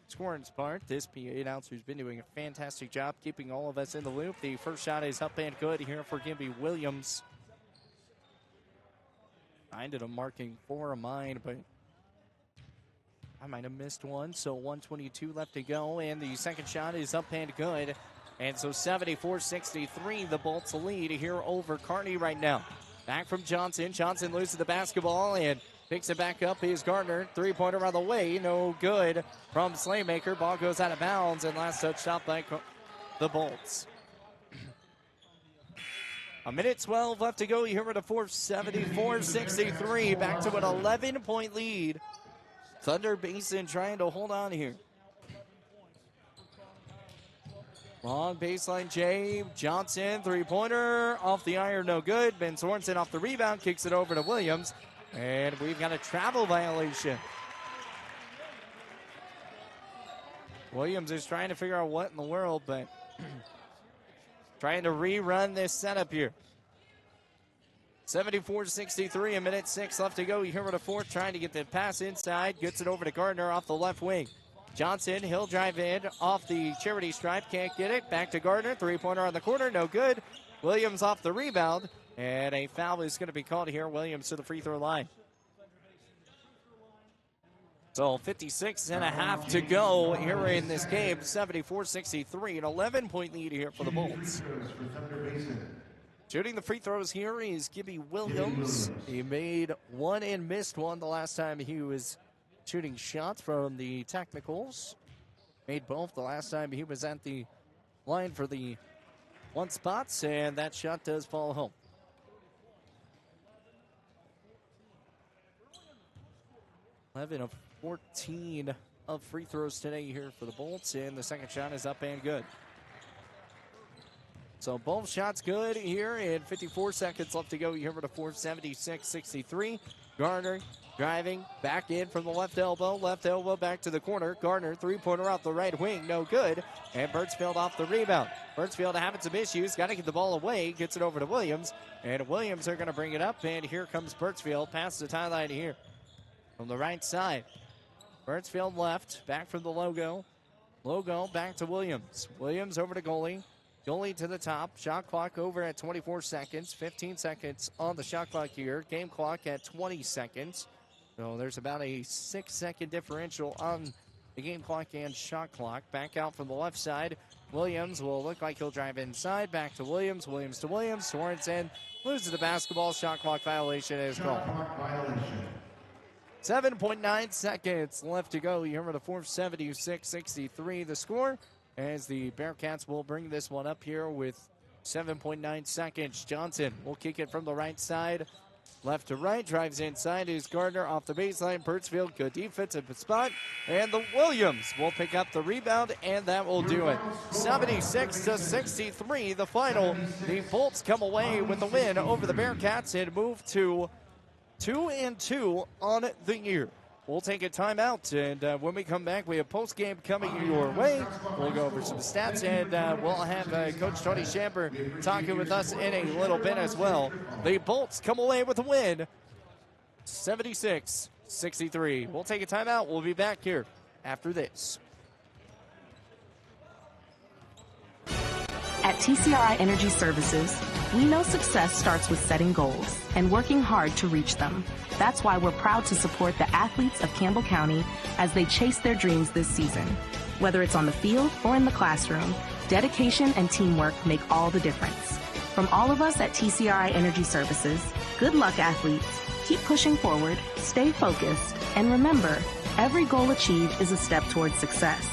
scoring's part. This PA announcer's been doing a fantastic job keeping all of us in the loop. The first shot is up and good here for Gibby Williams. I ended up marking 4 of mine, but I might have missed one. So 1:22 left to go, and the second shot is up and good. And so 74-63, the Bolts lead here over Kearny right now. Back from Johnson. Johnson loses the basketball and picks it back up. Here's Gardner. Three-pointer on the way. No good from Slaymaker. Ball goes out of bounds, and last touch stopped by the Bolts. A minute 12 left to go here at a 74-63. Back to an 11-point lead. Thunder Basin trying to hold on here. Long baseline, Jay Johnson, three-pointer, off the iron, no good. Ben Sorensen off the rebound, kicks it over to Williams, and we've got a travel violation. Williams is trying to figure out what in the world, but trying to rerun this setup here. 74-63, a minute 6 left to go here in the fourth, trying to get the pass inside. Gets it over to Gardner off the left wing. Johnson, he'll drive in off the charity stripe, can't get it. Back to Gardner, three-pointer on the corner, no good. Williams off the rebound, and a foul is going to be called here. Williams to the free throw line. So 56 and a half to go here in this game. 74-63, an 11-point lead here for the Bolts. Shooting the free throws here is Gibby Williams. He made one and missed one the last time he was shooting shots from the technicals. Made both the last time he was at the line for the one spots, and that shot does fall home. 11 of 14 of free throws today here for the Bolts, and the second shot is up and good. So both shots good here, and 54 seconds left to go here for the fourth. 76-63. Gardner driving back in from the left elbow back to the corner. Gardner, three-pointer off the right wing, no good. And Birchfield off the rebound. Birchfield having some issues, got to get the ball away, gets it over to Williams. And Williams are going to bring it up, and here comes Birchfield past the tie line here from the right side. Birchfield left, back from the logo. Logo back to Williams. Williams over to goalie. Goalie to the top. Shot clock over at 24 seconds. 15 seconds on the shot clock here. Game clock at 20 seconds. So there's about a 6-second differential on the game clock and shot clock. Back out from the left side. Williams will look like he'll drive inside. Back to Williams. Williams to Williams. Sorensen loses the basketball. Shot clock violation is called. 7.9 seconds left to go here in the fourth. 76-63 the score, as the Bearcats will bring this one up here with 7.9 seconds. Johnson will kick it from the right side. Left to right, drives inside is Gardner off the baseline. Birchfield, good defensive spot. And the Williams will pick up the rebound, and that will do it. 76-63 the final. The Bolts come away with the win over the Bearcats and move to 2-2 on the year. We'll take a timeout, and when we come back, we have post-game coming your way. We'll go over some stats, and we'll have Coach Tony Shamper talking with us in a little bit as well. The Bolts come away with a win, 76-63. We'll take a timeout. We'll be back here after this. At TCRI Energy Services, we know success starts with setting goals and working hard to reach them. That's why we're proud to support the athletes of Campbell County as they chase their dreams this season. Whether it's on the field or in the classroom, dedication and teamwork make all the difference. From all of us at TCRI Energy Services, good luck, athletes. Keep pushing forward, stay focused, and remember, every goal achieved is a step towards success.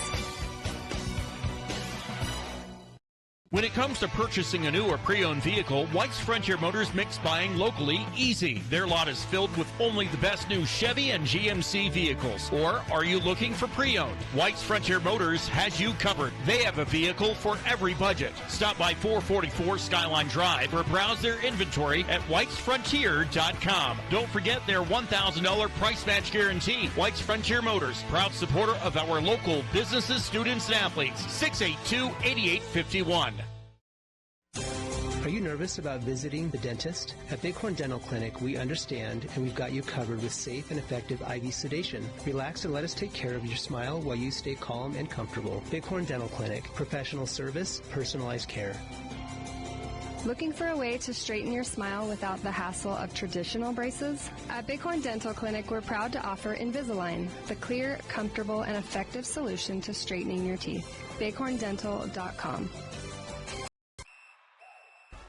When it comes to purchasing a new or pre-owned vehicle, White's Frontier Motors makes buying locally easy. Their lot is filled with only the best new Chevy and GMC vehicles. Or are you looking for pre-owned? White's Frontier Motors has you covered. They have a vehicle for every budget. Stop by 444 Skyline Drive or browse their inventory at whitesfrontier.com. Don't forget their $1,000 price match guarantee. White's Frontier Motors, proud supporter of our local businesses, students, and athletes. 682-8851. Are you nervous about visiting the dentist? At Bighorn Dental Clinic, we understand, and we've got you covered with safe and effective IV sedation. Relax and let us take care of your smile while you stay calm and comfortable. Bighorn Dental Clinic, professional service, personalized care. Looking for a way to straighten your smile without the hassle of traditional braces? At Bighorn Dental Clinic, we're proud to offer Invisalign, the clear, comfortable, and effective solution to straightening your teeth. bighorndental.com.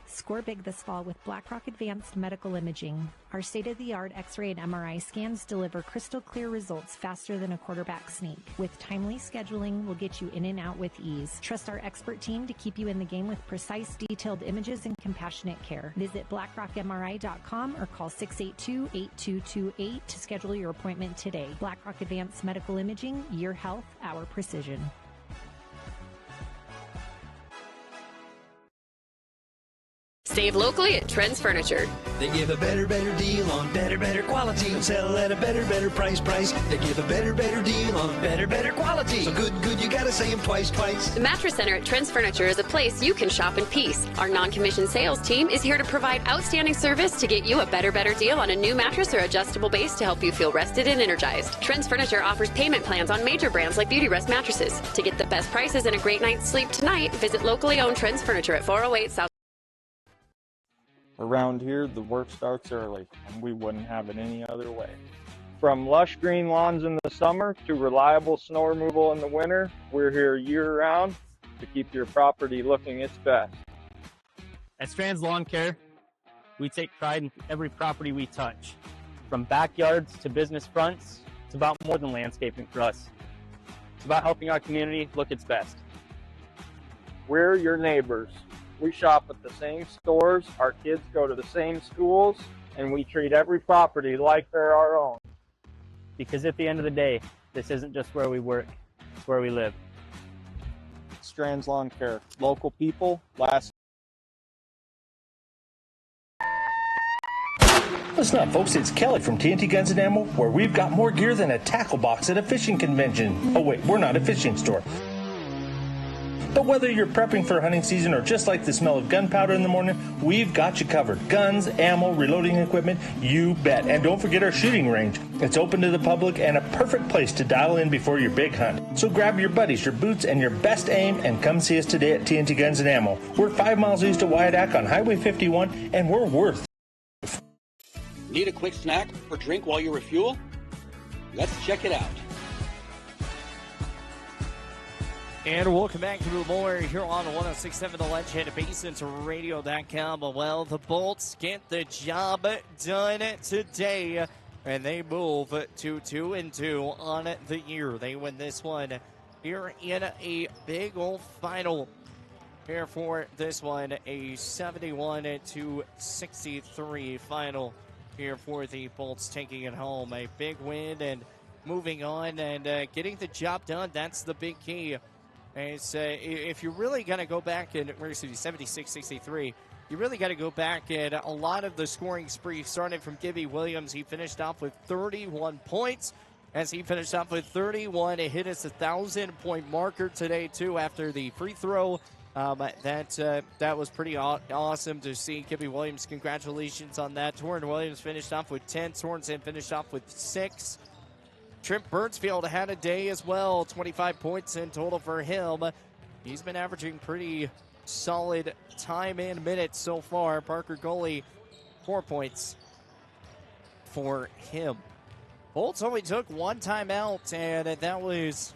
Score big this fall with BlackRock Advanced Medical Imaging. Our state-of-the-art X-ray and MRI scans deliver crystal clear results faster than a quarterback sneak. With timely scheduling, we'll get you in and out with ease. Trust our expert team to keep you in the game with precise, detailed images and compassionate care. Visit blackrockmri.com or call 682-8228 to schedule your appointment today. BlackRock Advanced Medical Imaging, your health, our precision. Save locally at Trends Furniture. They give a better deal on better quality and sell at a better price. They give a better deal on better quality. So good, you gotta say them twice. The Mattress Center at Trends Furniture is a place you can shop in peace. Our non-commissioned sales team is here to provide outstanding service to get you a better deal on a new mattress or adjustable base to help you feel rested and energized. Trends Furniture offers payment plans on major brands like Beauty Rest mattresses. To get the best prices and a great night's sleep tonight, visit locally owned Trends Furniture at 408 South. Around here, the work starts early, and we wouldn't have it any other way. From lush green lawns in the summer to reliable snow removal in the winter, we're here year-round to keep your property looking its best. At Strands Lawn Care, we take pride in every property we touch. From backyards to business fronts, it's about more than landscaping for us. It's about helping our community look its best. We're your neighbors. We shop at the same stores, our kids go to the same schools, and we treat every property like they're our own. Because at the end of the day, this isn't just where we work, it's where we live. Strands Lawn Care. Local people, last. Listen up, folks. It's Kelly from TNT Guns and Ammo, where we've got more gear than a tackle box at a fishing convention. Oh, wait, we're not a fishing store. But whether you're prepping for hunting season or just like the smell of gunpowder in the morning, we've got you covered. Guns, ammo, reloading equipment, you bet. And don't forget our shooting range. It's open to the public and a perfect place to dial in before your big hunt. So grab your buddies, your boots, and your best aim and come see us today at TNT Guns and Ammo. We're 5 miles east of Wyandotte on Highway 51, and we're worth it. Need a quick snack or drink while you refuel? Let's check it out. And welcome back to more here on 106.7 The Ledge at BasinRadio.com. Well, the Bolts get the job done today, and they move to 2-2 on the year. They win this one here in a big old final here for this one, a 71-63 final here for the Bolts, taking it home. A big win and moving on and getting the job done. That's the big key. It's, if you're really going to go back and, 76-63, you really got to go back and a lot of the scoring spree started from Gibby Williams. He finished off with 31 points. As he finished off with 31, it hit us 1,000-point marker today, too, after the free throw. That was pretty awesome to see. Gibby Williams, congratulations on that. Torrin Williams finished off with 10. Sorensen finished off with 6. Trent Birdsfield had a day as well, 25 points in total for him. He's been averaging pretty solid time and minutes so far. Parker Goalie, 4 points for him. Bolts only took one timeout, and that was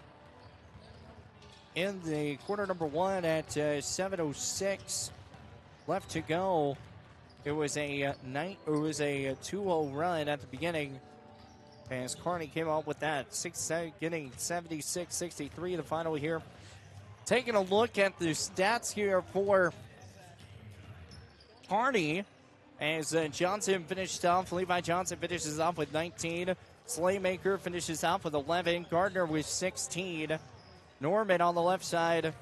in the quarter number one at 7:06 left to go. It was a 2-0 run at the beginning, as Kearny came up with that, getting 76-63 the final here. Taking a look at the stats here for Kearny, as Johnson finished off. Levi Johnson finishes off with 19. Slaymaker finishes off with 11. Gardner with 16. Norman on the left side,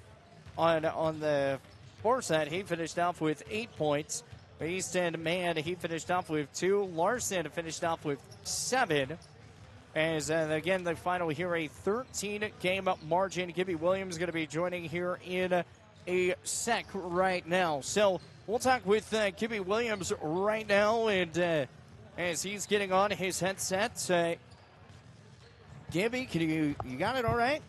on the far side, he finished off with 8 points. East End Man, he finished off with 2. Larson finished off with 7. As again, the final here, a 13-game margin. Gibby Williams going to be joining here in a sec right now. So we'll talk with Gibby Williams right now, and as he's getting on his headset. Gibby, you got it all right?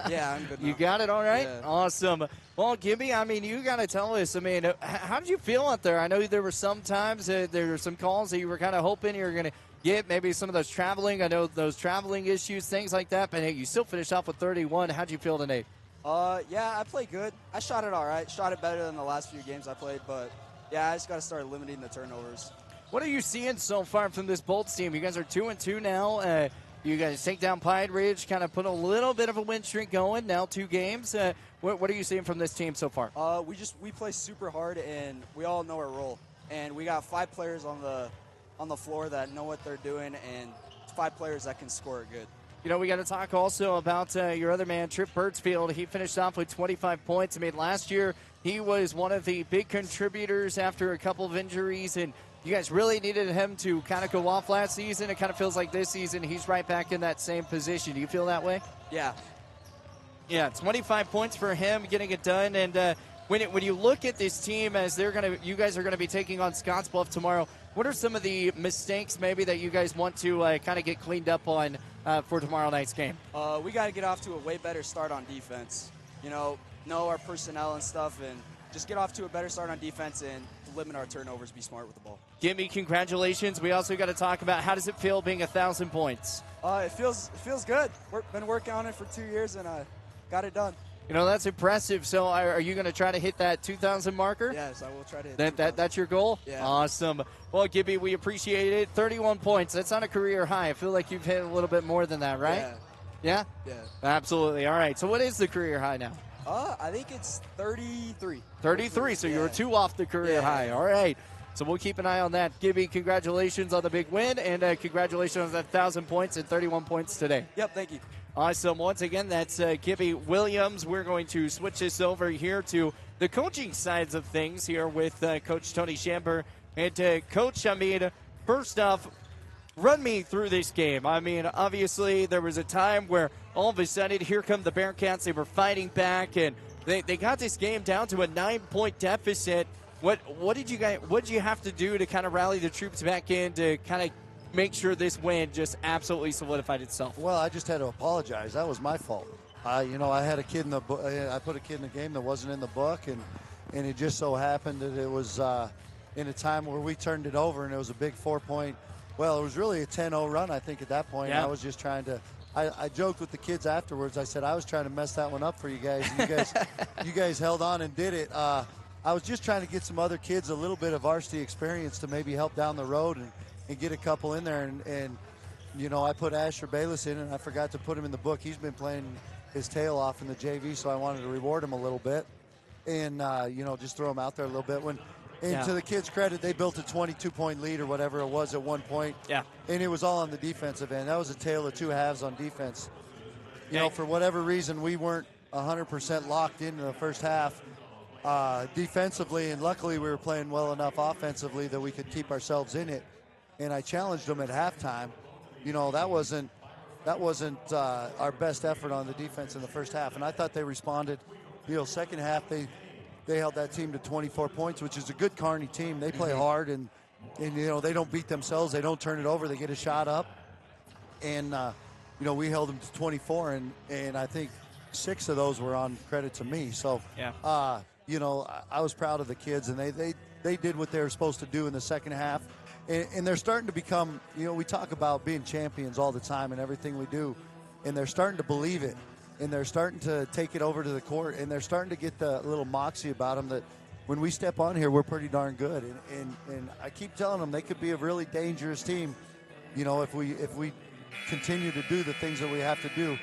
Yeah, I'm good now. You got it all right? Yeah. Awesome. Well, Gibby, I mean, you got to tell us, I mean, how did you feel out there? I know there were some times, there were some calls that you were kind of hoping you were going to get, maybe some of those traveling. I know those traveling issues, things like that, but hey, you still finished off with 31. How'd you feel today? Yeah, I played good. I shot it all right. Shot it better than the last few games I played, but yeah, I just got to start limiting the turnovers. What are you seeing so far from this Bolts team? You guys are 2-2 now. You guys take down Pine Ridge, kind of put a little bit of a win streak going. Now 2 games. What are you seeing from this team so far? We play super hard, and we all know our role. And we got 5 players on the floor that know what they're doing, and 5 players that can score it good. You know, we got to talk also about your other man, Trip Birdsfield. He finished off with 25 points. I mean, last year He was one of the big contributors after a couple of injuries, and you guys really needed him to kind of go off last season. It kind of feels like this season he's right back in that same position. Do you feel that way? Yeah. Yeah, 25 points for him, getting it done. And when you look at this team as you guys are gonna be taking on Scottsbluff tomorrow, what are some of the mistakes maybe that you guys want to kind of get cleaned up on for tomorrow night's game? We got to get off to a way better start on defense. Know our personnel and stuff, and just get off to a better start on defense and limit our turnovers, be smart with the ball. Gimme, congratulations. We also got to talk about how does it feel being 1,000 points? It feels good. Been working on it for 2 years, and got it done. That's impressive. So are you going to try to hit that 2,000 marker? Yes, I will try to hit That's your goal? Yeah. Awesome. Well, Gibby, we appreciate it. 31 points. That's not a career high. I feel like you've hit a little bit more than that, right? Yeah. Yeah? Absolutely. All right. So what is the career high now? I think it's 33. 33, so you're 2 off the career high. All right. So we'll keep an eye on that. Gibby, congratulations on the big win, and congratulations on that 1,000 points and 31 points today. Yep, thank you. Awesome. Once again, that's Gibby Williams. We're going to switch this over here to the coaching sides of things here with Coach Tony Shamber. And Coach, first off, run me through this game. Obviously, there was a time where all of a sudden, here come the Bearcats. They were fighting back, and they got this game down to a 9-point deficit. What did you have to do to kind of rally the troops back in to kind of make sure this win just absolutely solidified itself? Well, I just had to apologize. That was my fault. I had a kid in the I put a kid in the game that wasn't in the book, and it just so happened that it was in a time where we turned it over, and it was a big 4-point. Well, it was really a 10-0 run, I think, at that point. Yeah. I was just trying to. I joked with the kids afterwards. I said I was trying to mess that one up for you guys. You guys held on and did it. I was just trying to get some other kids a little bit of varsity experience to maybe help down the road and get a couple in there. And I put Asher Bayless in, and I forgot to put him in the book. He's been playing his tail off in the JV, so I wanted to reward him a little bit and, just throw him out there a little bit. To the kids' credit, they built a 22-point lead or whatever it was at one point. Yeah. And it was all on the defensive end. That was a tale of two halves on defense. For whatever reason, we weren't 100% locked in the first half defensively, and luckily we were playing well enough offensively that we could keep ourselves in it. And I challenged them at halftime. That wasn't our best effort on the defense in the first half, and I thought they responded. Second half they held that team to 24 points, which is a good Kearny team. They play hard, and they don't beat themselves. They don't turn it over. They get a shot up, and we held them to 24, and I think 6 of those were on credit to me. So I was proud of the kids, and they did what they were supposed to do in the second half. And they're starting to become, we talk about being champions all the time and everything we do, and they're starting to believe it, and they're starting to take it over to the court, and they're starting to get the little moxie about them that when we step on here, we're pretty darn good. And I keep telling them they could be a really dangerous team, if we continue to do the things that we have to do.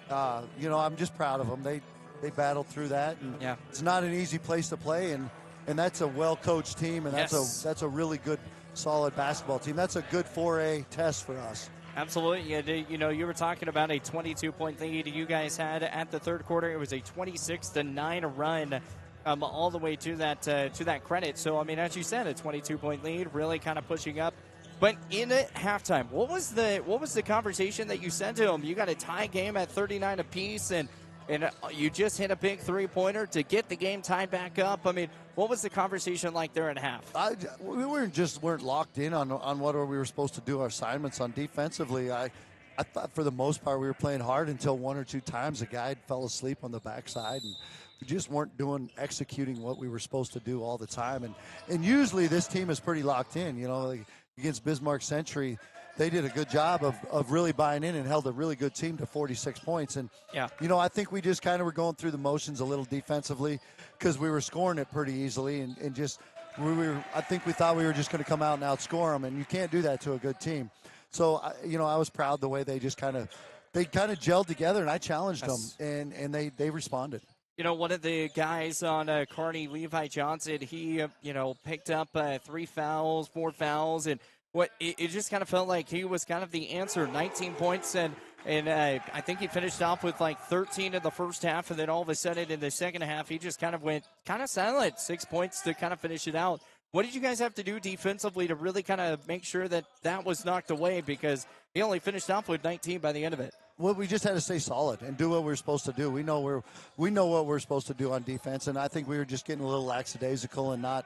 I'm just proud of them. They battled through that, and it's not an easy place to play, and that's a well-coached team, and that's a really good, solid basketball team. That's a good 4A test for us. Absolutely. You were talking about a 22-point lead you guys had at the third quarter. It was a 26-9 run all the way to that credit. So, as you said, a 22-point lead, really kind of pushing up. But in at halftime, what was the conversation that you said to them? You got a tie game at 39 apiece, and you just hit a big three-pointer to get the game tied back up. What was the conversation like there at half? We weren't locked in on what we were supposed to do, our assignments on defensively. I thought for the most part we were playing hard until 1 or 2 times a guy fell asleep on the backside, and we just weren't executing what we were supposed to do all the time. And usually this team is pretty locked in. Against Bismarck Century, they did a good job of really buying in and held a really good team to 46 points. And, I think we just kind of were going through the motions a little defensively because we were scoring it pretty easily. And I think we thought we were just going to come out and outscore them. And you can't do that to a good team. So, I was proud the way they kind of gelled together, and I challenged them, and they responded. One of the guys on Kearny, Levi Johnson, he, picked up 3 fouls, 4 fouls, and it just kind of felt like he was kind of the answer. 19 points and And I think he finished off with like 13 in the first half, and then all of a sudden in the second half, he just kind of went kind of silent. 6 points to kind of finish it out. What did you guys have to do defensively to really kind of make sure that that was knocked away? Because he only finished off with 19 by the end of it. Well, we just had to stay solid and do what we're supposed to do. We know what we're supposed to do on defense, and I think we were just getting a little lackadaisical and not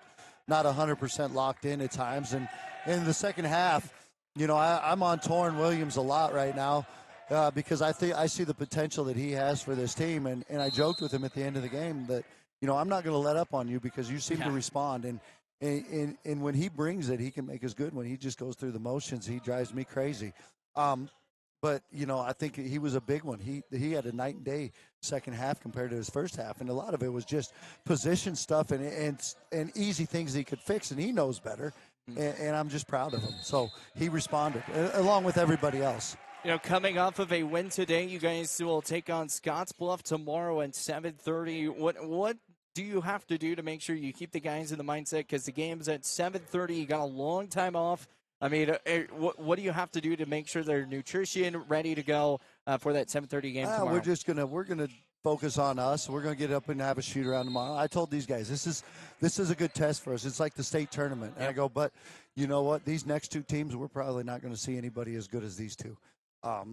100% locked in at times. And in the second half, you know, I'm on Torrin Williams a lot right now. Because I see the potential that he has for this team, and I joked with him at the end of the game that, you know, I'm not going to let up on you because you seem to respond, and when he brings it, he can make us good. When he just goes through the motions, he drives me crazy. But you know, I think he was a big one. He had a night and day second half compared to his first half, and a lot of it was just position stuff and easy things that he could fix, and he knows better, and I'm just proud of him. So he responded along with everybody else. You know, coming off of a win today, you guys will take on Scottsbluff tomorrow at 7:30. What do you have to do to make sure you keep the guys in the mindset? Because the game's at 7:30. You got a long time off. I mean, what do you have to do to make sure they're nutrition ready to go for that 7:30 game tomorrow? We're gonna focus on us. We're gonna get up and have a shoot around tomorrow. I told these guys this is a good test for us. It's like the state tournament. And I go, but you know what? These next two teams, we're probably not going to see anybody as good as these two.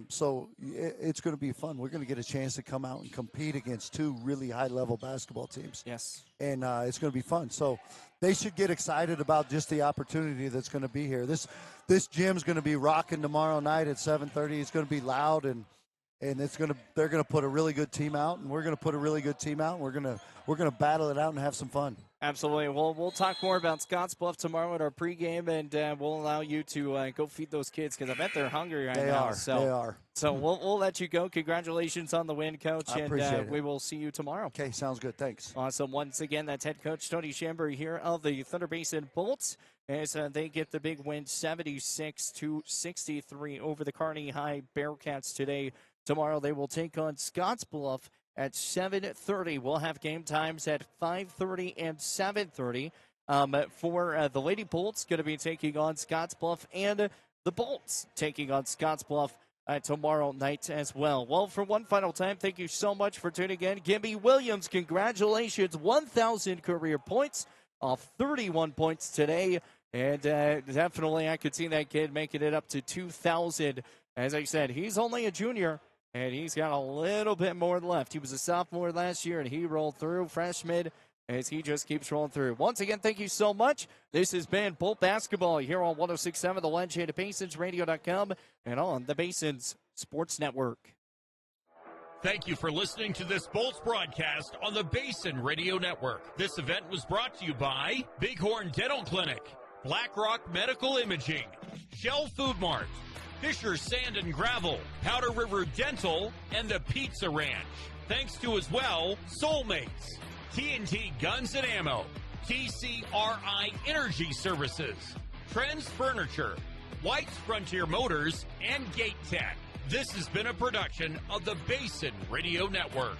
So it's going to be fun. We're going to get a chance to come out and compete against two really high-level basketball teams. Yes. And it's going to be fun. So they should get excited about just the opportunity that's going to be here. This gym's going to be rocking tomorrow night at 7:30. It's going to be loud, and they're going to put a really good team out, and we're going to put a really good team out. And we're going to battle it out and have some fun. Absolutely. Well, we'll talk more about Scottsbluff tomorrow at our pregame, and we'll allow you to go feed those kids because I bet they're hungry right now. They are. So we'll let you go. Congratulations on the win, Coach, I appreciate it. We will see you tomorrow. Okay, sounds good. Thanks. Awesome. Once again, that's head coach Tony Shambury here of the Thunder Basin Bolts as they get the big win 76-63 over the Kearny High Bearcats today. Tomorrow they will take on Scottsbluff at 7:30. We'll have game times at 5:30 and 7:30. For the Lady Bolts, going to be taking on Scottsbluff, and the Bolts taking on Scottsbluff tomorrow night as well. Well, for one final time, thank you so much for tuning in. Gibby Williams, congratulations, 1,000 career points off 31 points today. And definitely I could see that kid making it up to 2,000. As I said, he's only a junior. And he's got a little bit more left. He was a sophomore last year, and he rolled through freshman as he just keeps rolling through. Once again, thank you so much. This has been Bolt Basketball here on 106.7 The Ledge at BasinsRadio.com and on the Basins Sports Network. Thank you for listening to this Bolts broadcast on the Basin Radio Network. This event was brought to you by Bighorn Dental Clinic, Black Rock Medical Imaging, Shell Food Mart, Fisher Sand and Gravel, Powder River Dental, and the Pizza Ranch. Thanks to as well, Soulmates, TNT Guns and Ammo, TCRI Energy Services, Trends Furniture, White's Frontier Motors, and Gate Tech. This has been a production of the Basin Radio Network.